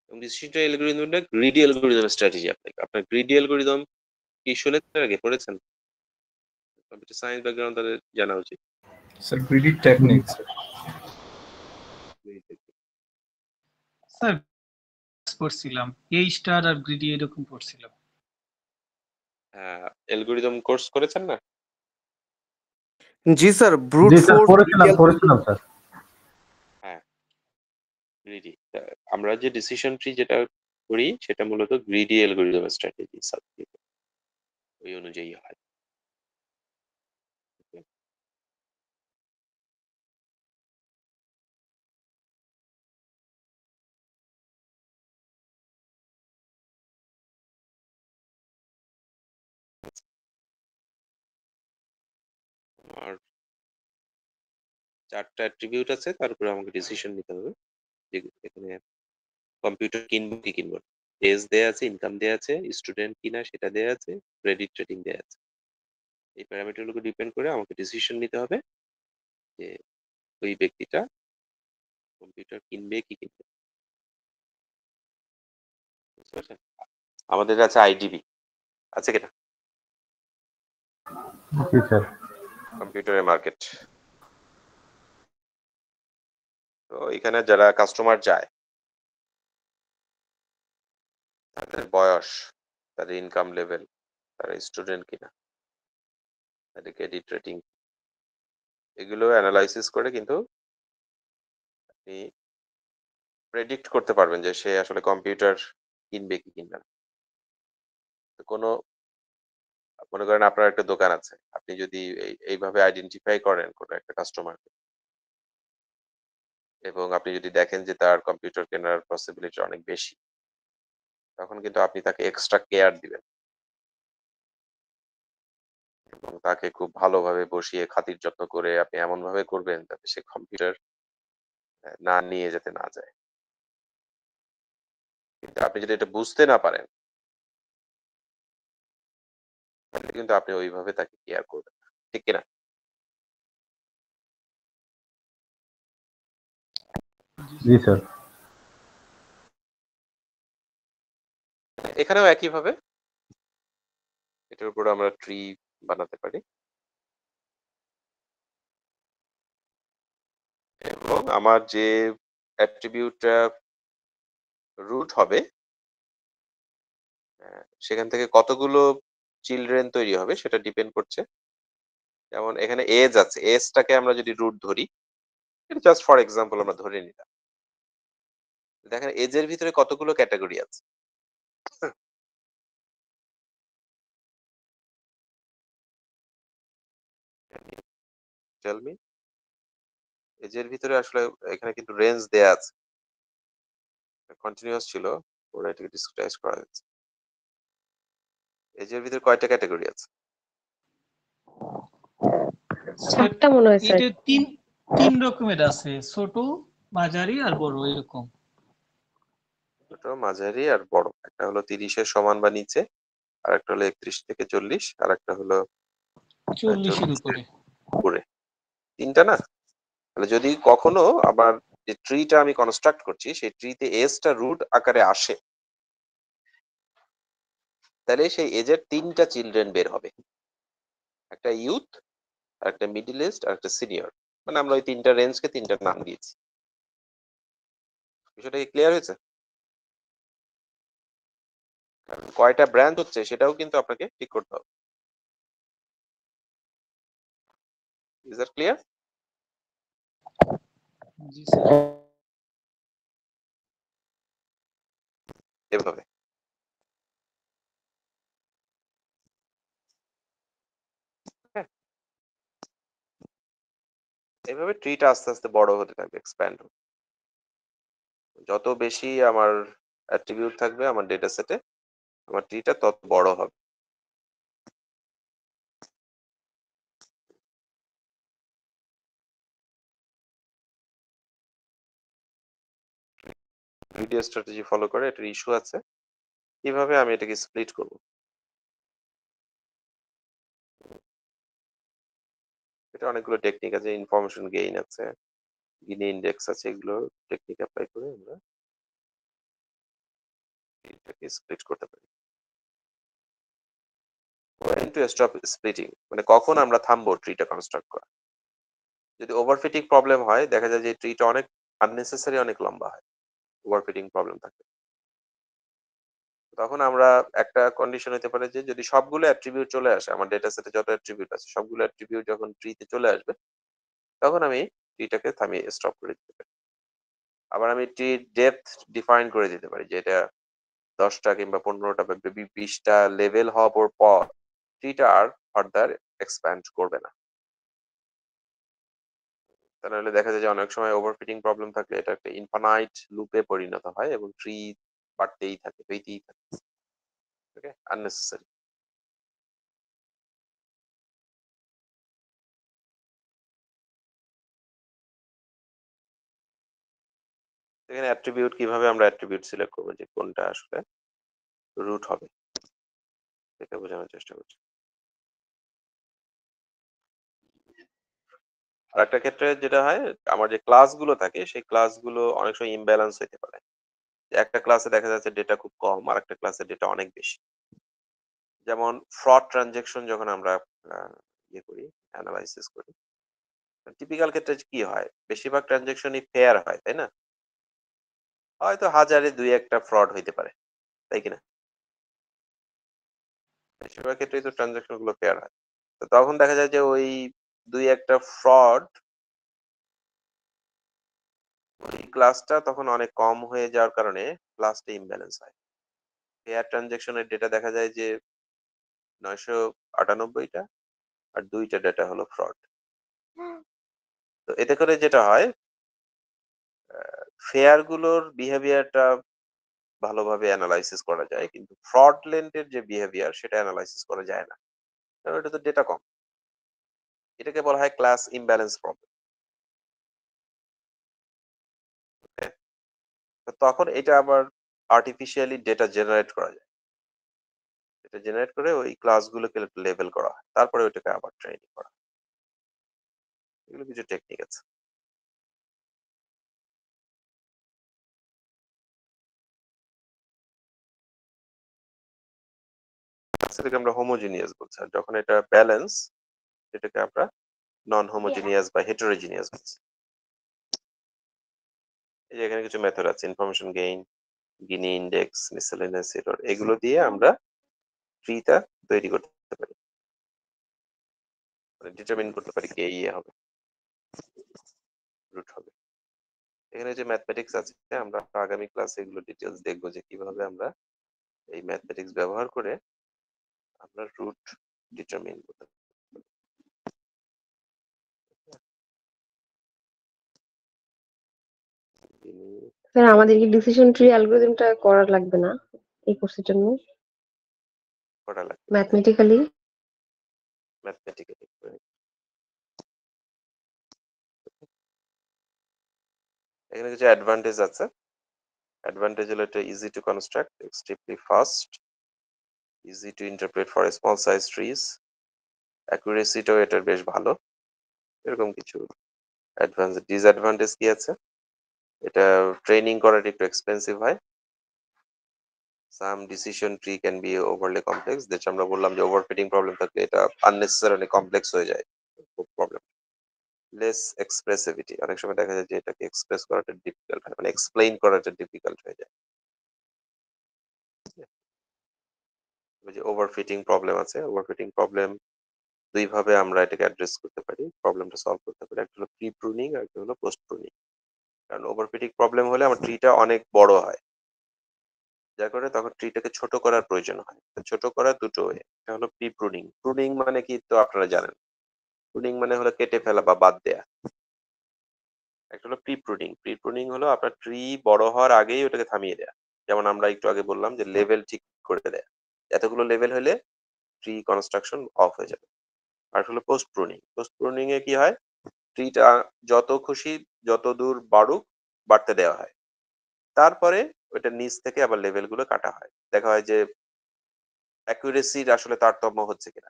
এবং ডিসিশন ট্রি অ্যালগরিদমটা গ্রিডি অ্যালগরিদম স্ট্র্যাটেজি। আপনার গ্রিডি অ্যালগরিদম কি শুনেছেন আগে, পড়েছেন? কম্পিউটার সায়েন্স ব্যাকগ্রাউন্ড তাদের জানা উচিত। Sir greedy techniques. স্যার পড়ছিলাম এ স্টার আর গ্রিডি এরকম পড়ছিলাম। অ্যালগরিদম কোর্স করেছেন না? জি স্যার, ব্রুট জি স্যার, ফোর্স পড়েছিলাম স্যার। হ্যাঁ, গ্রিডি। আমরা যে ডিসিশন ট্রি যেটা করি সেটা মূলত গ্রিডি অ্যালগরিদম স্ট্র্যাটেজি সাবজেক্ট, ওই অনুযায়ী হয়। আর 4টা অ্যাট্রিবিউট আছে, তারপরে আমাকে ডিসিশন নিতে হবে যে এখানে কম্পিউটার কিনবো কি কিনবো না। এজ দেয়া আছে, ইনকাম দেয়া আছে, স্টুডেন্ট কিনা সেটা দেয়া আছে, ক্রেডিট রেটিং দেয়া আছে। এই প্যারামিটারগুলোকে ডিপেন্ড করে আমাকে ডিসিশন নিতে হবে যে ওই ব্যক্তিটা কম্পিউটার কিনবে কি কিনবে না। বুঝতে পারছেন? আমাদের আছে আইডিবি, আছে কিনা জি স্যার। কম্পিউটারের মার্কেট। তো এখানে যারা কাস্টমার যায় তাদের বয়স, তাদের ইনকাম লেভেল, তারা স্টুডেন্ট কিনা, তাদের ক্রেডিট রেটিং, এগুলো অ্যানালাইসিস করে কিন্তু আপনি প্রেডিক্ট করতে পারবেন যে সে আসলে কম্পিউটার কিনবে কি কিনবে না। তো কোনো মনে করেন আপনার একটা দোকান আছে, আপনি যদি এইভাবে আইডেন্টিফাই করেন কোনো একটা কাস্টমারকে এবং আপনি যদি দেখেন যে তার কম্পিউটার কেনার পসিবিলিটি অনেক বেশি, তখন কিন্তু আপনি তাকে এক্সট্রা কেয়ার দিবেন এবং তাকে খুব ভালোভাবে বসিয়ে খাতির যত্ন করে আপনি এমন ভাবে করবেন যাতে সে কম্পিউটার না নিয়ে যেতে না যায়। কিন্তু আপনি যদি এটা বুঝতে না পারেন তাহলে কিন্তু আপনি ওইভাবে তাকে কেয়ার করবেন না, ঠিক কিনা? জি স্যার। এখানেও একইভাবে এটার উপর আমরা ট্রি বানাতে পারি এবং আমার যে অ্যাট্রিবিউটটা রুট হবে সেখান থেকে কতগুলো চিলড্রেন তৈরি হবে সেটা ডিপেন্ড করছে। যেমন এখানে এজ আছে, এজটাকে আমরা যদি রুট ধরি, এটা জাস্ট ফর এক্সাম্পল আমরা ধরে নিলাম। দেখেন এজের ভিতরে কতগুলো ক্যাটাগরি আছে। টেল মি, এজের ভিতরে আসলে এখানে কিন্তু রেঞ্জ দেয়া আছে, কন্টিনিউয়াস ছিল, ওরা এটাকে ডিসক্রাইব করা হয়েছে। এজের ভিতরে কয়টা ক্যাটাগরি আছে? 7টা মনে হয় স্যার। এটা তিন রকমের আছে, ছোট, মাঝারি আর বড় এরকম। ছোট, মাঝারি আর বড়। একটা হলো 30-এর সমান বা নিচে, আর একটা হলো 31 থেকে 40, আর একটা হলো 40-এর 40-এর উপরে। উপরে। তিনটা না? তাহলে যদি কখনো আবার যে ট্রিটা আমি কনস্ট্রাক্ট করছি সেই ট্রিতে এজটা রুট আকারে আসে, তাহলে সেই এজের 3টা চিলড্রেন বের হবে, একটা ইউথ, আর একটা মিডল এজড, আর একটা সিনিয়র। মানে আমরা ওই 3টা রেঞ্জকে 3টা নাম দিয়েছি। বিষয়টা কি ক্লিয়ার হয়েছে? কারণ কয়টা ব্র্যান্ড হচ্ছে সেটাও কিন্তু আপনাকে ঠিক করতে হবে। Is that clear? G sir. এভাবে হ্যাঁ, এভাবে ট্রিটা আস্তে আস্তে বড় হতে থাকবে, এক্সপ্যান্ড। যত বেশি আমার অ্যাট্রিবিউট থাকবে আমার ডেটা সেটে, আমার ট্রিটা তত বড় হবে। ভিডিও স্ট্র্যাটেজি ফলো করে এটার ইস্যু আছে, কিভাবে আমি এটাকে স্প্লিট করব। এটা অনেকগুলো টেকনিক আছে, ইনফরমেশন গেইন আছে, গিনি ইন্ডেক্স আছে, এগুলো টেকনিক অ্যাপ্লাই করে আমরা এটাকে স্প্লিট করতে পারি। when to stop splitting মানে কখন আমরা থামবো ট্রিটা কনস্ট্রাক্ট করা। যদি ওভারফিটিং প্রবলেম হয়, দেখা যায় যে ট্রিটা অনেক আননেসেসারি অনেক লম্বা হয়, ওভারফিটিং প্রবলেম থাকে। তখন আমরা একটা কন্ডিশন হতে পারে যে যদি সবগুলো অ্যাট্রিবিউট চলে আসে, আমার ডেটা সেটে যত অ্যাট্রিবিউট আছে সবগুলো অ্যাট্রিবিউট যখন ট্রিতে চলে আসবে, তখন আমি ট্রিটাকে থামিয়ে স্টপ করে দিতে পারি। আবার আমি ট্রি ডেপথ ডিফাইন করে দিতে পারি যে এটা 10টা কিংবা 15টা বা 20টা লেভেল হওয়ার পর ট্রিটা আর ফার্দার এক্সপ্যান্ড করবে না। তাহলে দেখা যায় যে অনেক সময় ওভারফিটিং প্রবলেম থাকলে এটা একটা ইনফানাইট লুপে পরিণত হয় এবং ট্রি বাড়তেই থাকে, হইতেই থাকে। ওকে, আননেসেসারি। এখানে অ্যাট্রিবিউট কিভাবে আমরা অ্যাট্রিবিউট সিলেক্ট করবো যে কোনটা আসলে রুট হবে, এটা বোঝানোর চেষ্টা করছি। আর একটা ক্ষেত্রে যেটা হয়, আমার যে ক্লাসগুলো থাকে সেই ক্লাসগুলো অনেক সময় ইমব্যালেন্স হতে পারে। একটা ক্লাসে দেখা যাচ্ছে ডেটা খুব কম, আর একটা ক্লাসে ডেটা অনেক বেশি। যেমন ফ্রড ট্রানজেকশন যখন আমরা ইয়ে করি, অ্যানালাইসিস করি, টিপিক্যাল ক্ষেত্রে কি হয়, বেশিরভাগ ট্রানজেকশনই ফেয়ার হয়, তাই না? হয়তো হাজারে 2-1টা ফ্রড হইতে পারে, তাই কিনা? বেশিরভাগ ক্ষেত্রেই তো ট্রানজেকশন গুলো ফেয়ার হয়। তো তখন দেখা যায় যে ওই 2-1টা ফ্রড, ওই ক্লাসটা তখন অনেক কম হয়ে যাওয়ার কারণে ক্লাসটা ইমব্যালেন্স হয়। ফেয়ার ট্রানজেকশনের ডেটা দেখা যায় যে 998টা, আর 2টা ডেটা হলো ফ্রড। তো এতে করে যেটা হয়, ফেয়ার গুলোর বিহেভিয়ারটা ভালোভাবে অ্যানালাইসিস করা যায়, কিন্তু ফ্রডলেন্টের যে বিহেভিয়ার সেটা অ্যানালাইসিস করা যায় না, কারণ এটা তো ডেটা কম। এটাকে বলা হয় ক্লাস ইমব্যালেন্স প্রবলেম। তখন এটা আবার আর্টিফিশিয়ালি ডেটা জেনারেট করা যায়, এটা জেনারেট করে ওই ক্লাসগুলোকে লেবেল করা হয়, তারপরে ওইটাকে আবার ট্রেনিং করা হয়। এগুলো কিছু টেকনিক আছে। সেটাকে আমরা হোমোজিনিয়াস বলছি, আর যখন এটা ব্যালেন্স এটাকে আমরা নন হোমোজিনিয়াস বা হেটেরোজিনিয়াস বলছি। এই যে এখানে কিছু মেথড আছে, ইনফরমেশন গেইন, গিনি ইন্ডেক্স, মিসেলেনিয়াস এরর, এগুলো দিয়ে আমরা ট্রিটা তৈরি করতে পারি, মানে ডিটারমিন করতে পারি কে ইয়ে হবে, রুট হবে। এখানে যে ম্যাথমেটিক্স আছে, আমরা আগামী ক্লাসে এগুলো ডিটেলস দেখবো যে কিভাবে আমরা এই ম্যাথমেটিক্স ব্যবহার করে আমরা রুট ডিটারমিন করতে পারি। স্যার আমাদের কি ডিসিশন ট্রি অ্যালগরিদমটা করা লাগবে না এই কোর্সের জন্য করা লাগবে ম্যাথমেটিক্যালি? ম্যাথমেটিক্যালি। এখানে কিছু অ্যাডভান্টেজ আছে। অ্যাডভান্টেজ হলো এটা easy to construct, extremely fast, easy to interpret for small size trees, অ্যাকুরেসিটাও এটার বেশ ভালো। এরকম কিছু অ্যাডভান্স। ডিসঅ্যাডভান্টেজ কি আছে, এটা ট্রেনিং করাটা একটু এক্সপেন্সিভ হয়। Some decision tree can be overly complex, যেটা আমরা বললাম যে ওভারফিটিং প্রবলেম থাকলে এটা আননেসেসারিলি কমপ্লেক্স হয়ে যায়, খুব প্রবলেম। লেস এক্সপ্রেসিভিটি, অনেক সময় দেখা যায় যে এটাকে এক্সপ্রেস করাটা ডিফিকাল্ট হয়, মানে এক্সপ্লেইন করাটা ডিফিকাল্ট হয়ে যায়। যে ওভারফিটিং প্রবলেম আছে, ওভারফিটিং প্রবলেম দুই ভাবে আমরা এটাকে অ্যাড্রেস করতে পারি, প্রবলেমটা সলভ করতে পারি। একটা হলো প্রি প্রুনিং আর একটা হলো পোস্ট প্রুনিং। কারণ ওভারফিটিং প্রবলেম হলে আমার ট্রিটা অনেক বড় হয়, যার কারণে তখন ট্রিটাকে ছোট করার প্রয়োজন হয়। ছোট করার দুটো ওয়ে, একটা হলো প্রি প্রুনিং। প্রুনিং মানে কি তো আপনারা জানেন, প্রুনিং মানে হলো কেটে ফেলা বা বাদ দেয়া। একটা হলো প্রি প্রুনিং। প্রি প্রুনিং হলো আপনার ট্রি বড় হওয়ার আগেই ওটাকে থামিয়ে দেয়া, যেমন আমরা একটু আগে বললাম যে লেভেল ঠিক করে দেয়া, এতগুলো লেভেল হলে ট্রি কনস্ট্রাকশন অফ হয়ে যাবে। আর হলো পোস্ট প্রুনিং। পোস্ট প্রুনিং এ কি হয়, ট্রিটা যত খুশি যত দূর বাড়ুক বাড়তে দেওয়া হয়, তারপরে ওইটা নিচ থেকে আবার লেভেল গুলো কাটা হয়, দেখা হয় যে অ্যাকুরেসির আসলে তারতম্য হচ্ছে কিনা।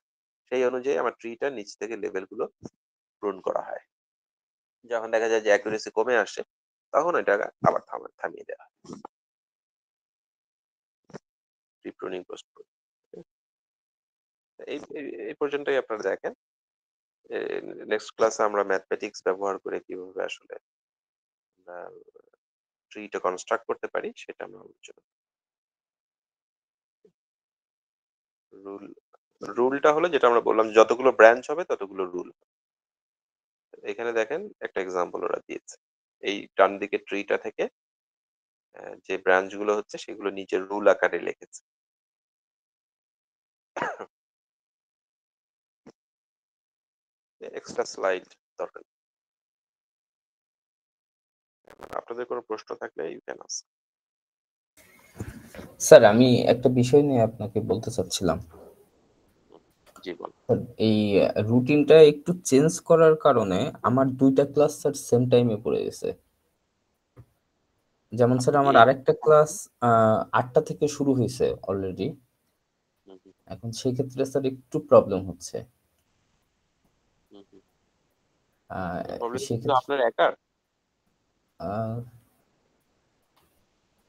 সেই অনুযায়ী আমার ট্রিটা নিচ থেকে লেভেল গুলো প্রুন করা হয়। যখন দেখা যায় যে অ্যাকুরেসি কমে আসে তখন এটা আবার থামিয়ে দেওয়া হয়। Tree pruning post pruning. এই পর্যন্তই আপনারা দেখেন। নেক্সট ক্লাসে আমরা ম্যাথমেটিক্স ব্যবহার করে কিভাবে আসলে আমরা ট্রিটা কনস্ট্রাক্ট করতে পারি সেটা আমরা আলোচনা। রুলটা হলো যেটা আমরা বললাম, যতগুলো ব্রাঞ্চ হবে ততগুলো রুল। এখানে দেখেন একটা এক্সাম্পল ওরা দিয়েছে। এই ডান দিকে ট্রিটা থেকে যে ব্রাঞ্চ গুলো হচ্ছে সেগুলো নিচে রুল আকারে লিখেছে। এক্সট্রা স্লাইড দরকার। আপনাদের কোনো প্রশ্ন থাকলে ইউ ক্যান আস্ক। স্যার আমি একটা বিষয় নিয়ে আপনাকে বলতে চাচ্ছিলাম। জি বল। এই রুটিনটা একটু চেঞ্জ করার কারণে আমার দুইটা ক্লাস স্যার সেম টাইমে পড়ে গেছে। যেমন স্যার আমার আরেকটা ক্লাস 8টা থেকে শুরু হয়েছে অলরেডি, এখন সেই ক্ষেত্রে স্যার একটু প্রবলেম হচ্ছে। আপনার একার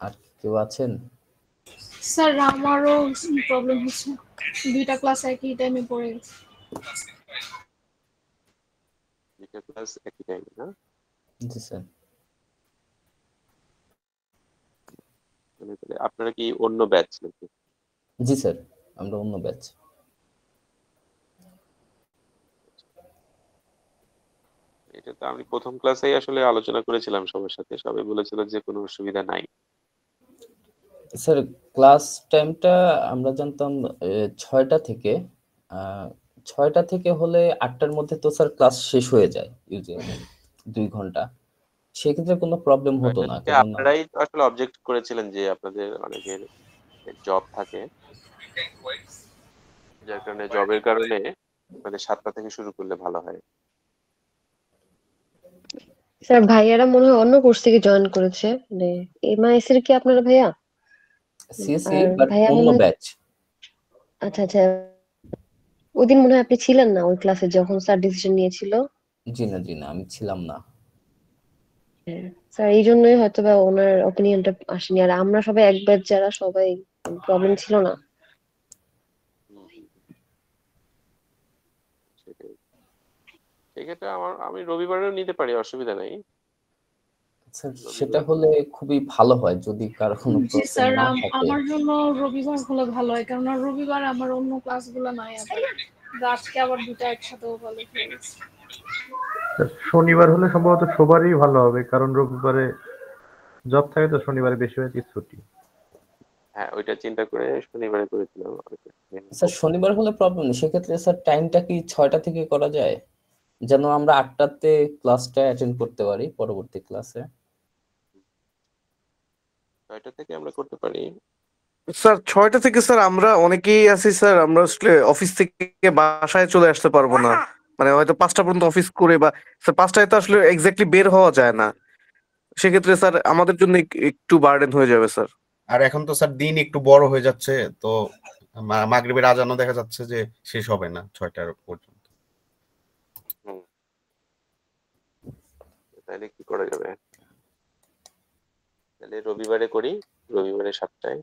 আর কেউ আছেন? স্যার আমারও প্রবলেম হচ্ছে, দুইটা ক্লাস একই টাইমে পড়ে গেছে। দুইটা ক্লাস একই টাইমে না? জি স্যার। আপনারা কি অন্য ব্যাচ নাকি? জি স্যার, আমরা অন্য ব্যাচ। এটা তো আমি প্রথম ক্লাসেই আসলে আলোচনা করেছিলাম সবার সাথে, সবাই বলেছিল যে কোনো অসুবিধা নাই। স্যার ক্লাস টাইমটা আমরা জানতাম 6টা থেকে, 6টা থেকে হলে 8টার মধ্যে তো স্যার ক্লাস শেষ হয়ে যায় ইউজুয়ালি 2 ঘন্টা। সেক্ষেত্রে কোনো প্রবলেম হতো না, কারণ আপনারাই আসলে অবজেক্ট করেছিলেন যে আপনাদের অনেকের জব থাকে, যার কারণে জবের কারণে মানে 7টা থেকে শুরু করলে ভালো হয়। স্যার ভাইয়ারা মনে হয় অন্য কোর্স থেকে জয়েন করেছে, মানে এমআইএস এর কি আপনারা ভাইয়া? সিএসসি আর বাট ভাইয়া অন্য মনে হয়, ব্যাচ। আচ্ছা আচ্ছা, ওইদিন মনে হয় আপনি ছিলেন না ওই ক্লাসে যখন স্যার ডিসিশন নিয়েছিল। জি না আমি ছিলাম না। স্যার এই জন্যই হয়তো বা ওনার অপিনিয়নটা আসেনি, আর আমরা সবাই এক ব্যাচ যারা সবাই প্রবলেম ছিল না। সেক্ষেত্রে আমি রবিবারেও নিতে পারি, অসুবিধা নেই। স্যার সেটা হলে খুবই ভালো হয় যদি কারো কোনো জি স্যার, প্রবলেম না থাকে। আমার জন্য রবিবার হলে ভালো হয়, কারণ রবিবার আমার অন্য ক্লাসগুলো নাই, আজকে আবার দুটো একসাথে ভালো হয়ে গেছে। শনিবার হলে সম্ভবত সবারই ভালো হবে, কারণ রবিবারে জব থাকে তো, শনিবারে বেশিরভাগই ছুটি। হ্যাঁ, ওইটা চিন্তা করে শনিবারে করেছিলাম। স্যার শনিবার হলে প্রবলেম নেই, সেক্ষেত্রে স্যার টাইমটা কি 6টা থেকে করা যায়, যেন আমরা 8টাতে ক্লাসটা অ্যাটেন্ড করতে পারি পরবর্তী ক্লাসে? 6টা থেকে আমরা করতে পারি। স্যার 6টা থেকে স্যার আমরা অনেকেই আছি স্যার, আমরা আসলে অফিস থেকে বাসায় চলে আসতে পারবো না, মানে হয়তো 5টা পর্যন্ত অফিস করে, বা স্যার 5টায় তো আসলে এক্স্যাক্টলি বের হওয়া যায় না, সেক্ষেত্রে স্যার আমাদের জন্য একটু বার্ডেন হয়ে যাবে স্যার। আর এখন তো স্যার দিন একটু বড় হয়ে যাচ্ছে, তো মাগরিবের আজানও দেখা যাচ্ছে যে শেষ হবে না 6টার পর্যন্ত। তাহলে কি করা যাবে? তাহলে রবিবারে করি, রবিবারে 7টায়।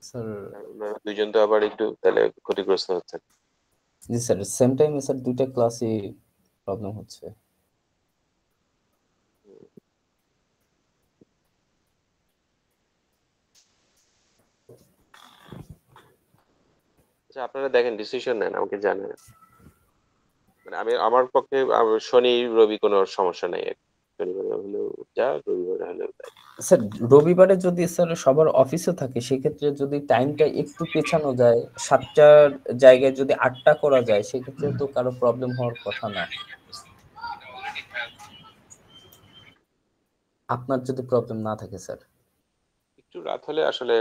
স্যার দুইজন তো আবার একটু তাহলে ক্ষতিগ্রস্ত হচ্ছে। জি স্যার, সেম টাইমে স্যার দুইটা ক্লাসই প্রবলেম হচ্ছে। আচ্ছা, আপনারা দেখেন, ডিসিশন নেন, আমাকে জানেন। মানে আমার পক্ষে শনি রবি কোনো সমস্যা নাই, শনিবারে হলেও যা, রবিবারে হলেও তাই। স্যার রবিবারে যদি স্যার সবার অফিসে থাকে, সেক্ষেত্রে যদি টাইমটা একটু পেছানো যায়, 7টার জায়গায় যদি 8টা করা যায়, সেক্ষেত্রে তো কারো প্রবলেম হওয়ার কথা না। আপনার যদি প্রবলেম না থাকে স্যার। একটু রাত হলে আসলে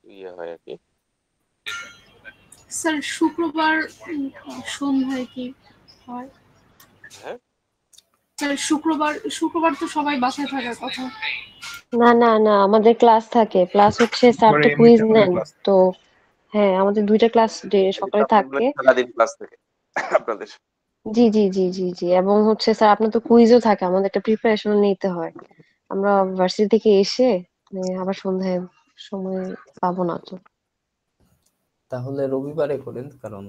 ইয়ে হয় আর কি। স্যার শুক্রবার সন্ধ্যায় কি হয়? হ্যাঁ, স্যার শুক্রবার তো সবাই বাসায় থাকার কথা। না না না, আমাদের ক্লাস থাকে, প্লাস হচ্ছে স্যার মানে তো এমনিতে কুইজ আমাদের নেন। ক্লাস তো হ্যাঁ, আমাদের 2টা ক্লাস সকালে থাকে। সারাদিন ক্লাস থেকে আপনাদের। জি জি জি জি জি, এবং হচ্ছে স্যার আপনার তো কুইজও থাকে, আমাদের একটা প্রিপারেশন নিতে হয়। আমরা ভার্সিটি থেকে এসে আবার সন্ধ্যায় সময় পাবো না তো। তাহলে রবিবারে করেন, কারণ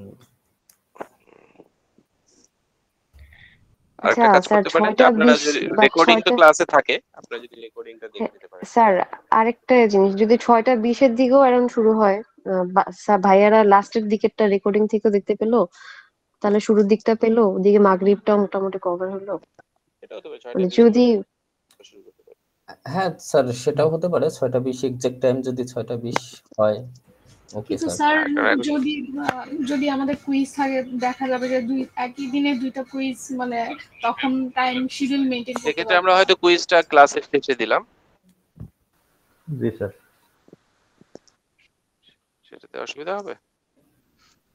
আচ্ছা আরেকটা কাজ স্যার, করতে পারেন যে আপনারা 6টা 20 যদি বা রেকর্ডিং তো 6টা, ক্লাসে থাকে, আপনারা যদি রেকর্ডিংটা হ্যাঁ দেখে নিতে পারেন। স্যার আরেকটা জিনিস, যদি 6টা 20-এর দিকেও অ্যারাউন্ড শুরু হয়, স্যার ভাইয়ারা লাস্টের দিকেরটা রেকর্ডিং থেকেও দেখতে পেলো, তাহলে শুরুর দিকটা পেলো, ওদিকে মাগরিবটাও মোটামুটি কভার হলো। এটা হতে পারে মানে 6টা 20 যদি শুরু করতে পারেন। হ্যাঁ স্যার, সেটাও হতে পারে 6টা 20 এক্সাক্ট টাইম যদি 6টা 20 হয়। ওকে কিন্তু স্যার। স্যার এখন যদি আমাদের কুইজ থাকে, দেখা যাবে যে একই দিনে 2টা কুইজ, মানে তখন টাইম শিডিউল মেনটেন করতে সেক্ষেত্রে পারবো আমরা না। হয়তো কুইজটা ক্লাসের শেষে দিলাম, জি স্যার। সেটাতে অসুবিধা হবে,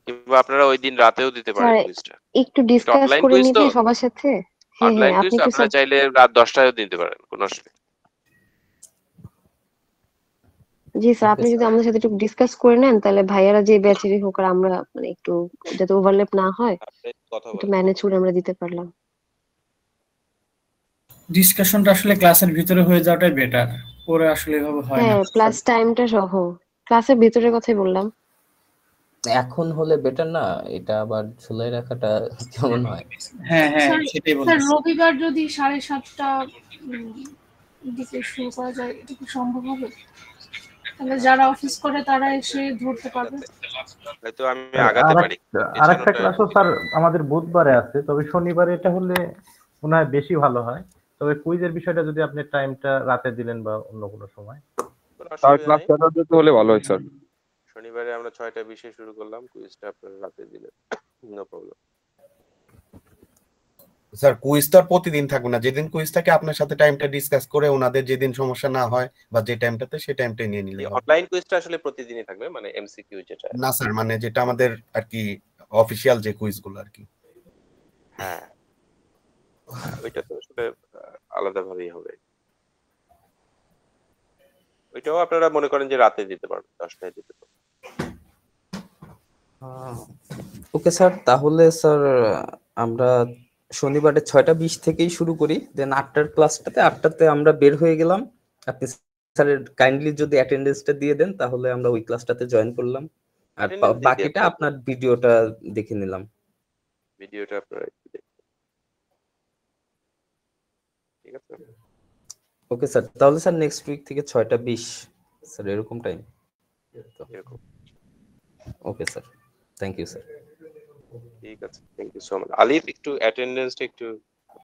কিংবা আপনারা ওই দিন রাতেও দিতে স্যার পারেন কুইজটা। একটু এটা ডিসকাস অনলাইন করে কুইজ তো, নিবি সবার সাথে। হ্যাঁ অনলাইন হ্যাঁ, কুইজ আপনি তো একটু আপনারা চাইলে রাত 10টায়ও দিতে পারেন, কোনো অসুবিধা নেই। জি স্যার, ওকে আপনি যদি স্যার। আমাদের সাথে একটু ডিসকাস করে নেন, তাহলে ভাইয়ারা যে ব্যাচেরই হোক আর আমরা মানে একটু, যাতে ওভারল্যাপ না হয়, আপনি কথা একটু বলেন। ম্যানেজ করে আমরা দিতে পারলাম। ডিসকাশনটা আসলে ক্লাসের ভিতরে হয়ে যাওয়াটাই বেটার, পরে আসলে এভাবে হয় না। হ্যাঁ, প্লাস টাইমটা সহ ক্লাসের ভিতরের কথাই বললাম। এখন হলে বেটার না, এটা আবার ঝুলাই রাখাটা কেমন হয়? হ্যাঁ হ্যাঁ, স্যার সেটাই স্যার বলতেছি। রবিবার যদি 7:30 দিকে শুরু করা যায়, এটা কি সম্ভব হবে? তাহলে যারা অফিস করে তারা এসে ধরতে পারবে। হয়তো আমি স্যার আগাতে পারি, আরেকটা পেছানোটা ক্লাসও স্যার আমাদের বুধবারে আছে, তবে শনিবারে এটা হলে মনে হয় বেশি ভালো হয়। তবে কুইজের বিষয়টা যদি আপনি টাইমটা রাতে দিলেন বা অন্য কোনো সময়। কোনো তার অসুবিধা ক্লাস নেই। চালাতে হলে ভালো হয় স্যার। শনিবারে আমরা 6টা 20-এ শুরু করলাম, কুইজটা আপনারা রাতে দিলেন, নো প্রবলেম। স্যার কুইজ তো আর প্রতিদিন থাকবে না, যেদিন কুইজ থাকে আপনার সাথে টাইমটা ডিসকাস করে ওনাদের যেদিন সমস্যা না হয় বা যে টাইমটাতে সেই টাইমটাই নিয়ে নিলে হবে। অনলাইন কুইজটা আসলে প্রতিদিনই থাকবে, মানে এমসিকিউ যেটা। না স্যার, মানে যেটা আমাদের আর কি অফিসিয়াল যে কুইজগুলো আর কি। হ্যাঁ, ওইটা তো আসলে আলাদাভাবেই হবে। ওইটাও আপনারা মনে করেন যে রাতে দিতে পারবেন, 10টায় দিতে পারবেন। ওকে স্যার, তাহলে স্যার আমরা শনিবারে 6টা 20 থেকেই শুরু করি, দেন 8টার ক্লাসটাতে 8টাতে আমরা বের হয়ে গেলাম। আপনি স্যারের কাইন্ডলি যদি অ্যাটেন্ডেন্সটা দিয়ে দেন, তাহলে আমরা ওই ক্লাসটাতে জয়েন করলাম, আর অ্যাটেন্ডেন্স দিয়ে বাকিটা দিয়েছি, আপনার ভিডিওটা দেখে নিলাম। ভিডিওটা আপনারা একটু দেখুন, ঠিক আছে? ওকে স্যার, তাহলে স্যার নেক্সট উইক থেকে 6টা 20 স্যার, এরকম টাইম। এরকম। Okay sir, thank you sir. ঠিক আছে, থ্যাংক ইউ সো মাচ। আলিফ, একটু অ্যাটেন্ডেন্সটা একটু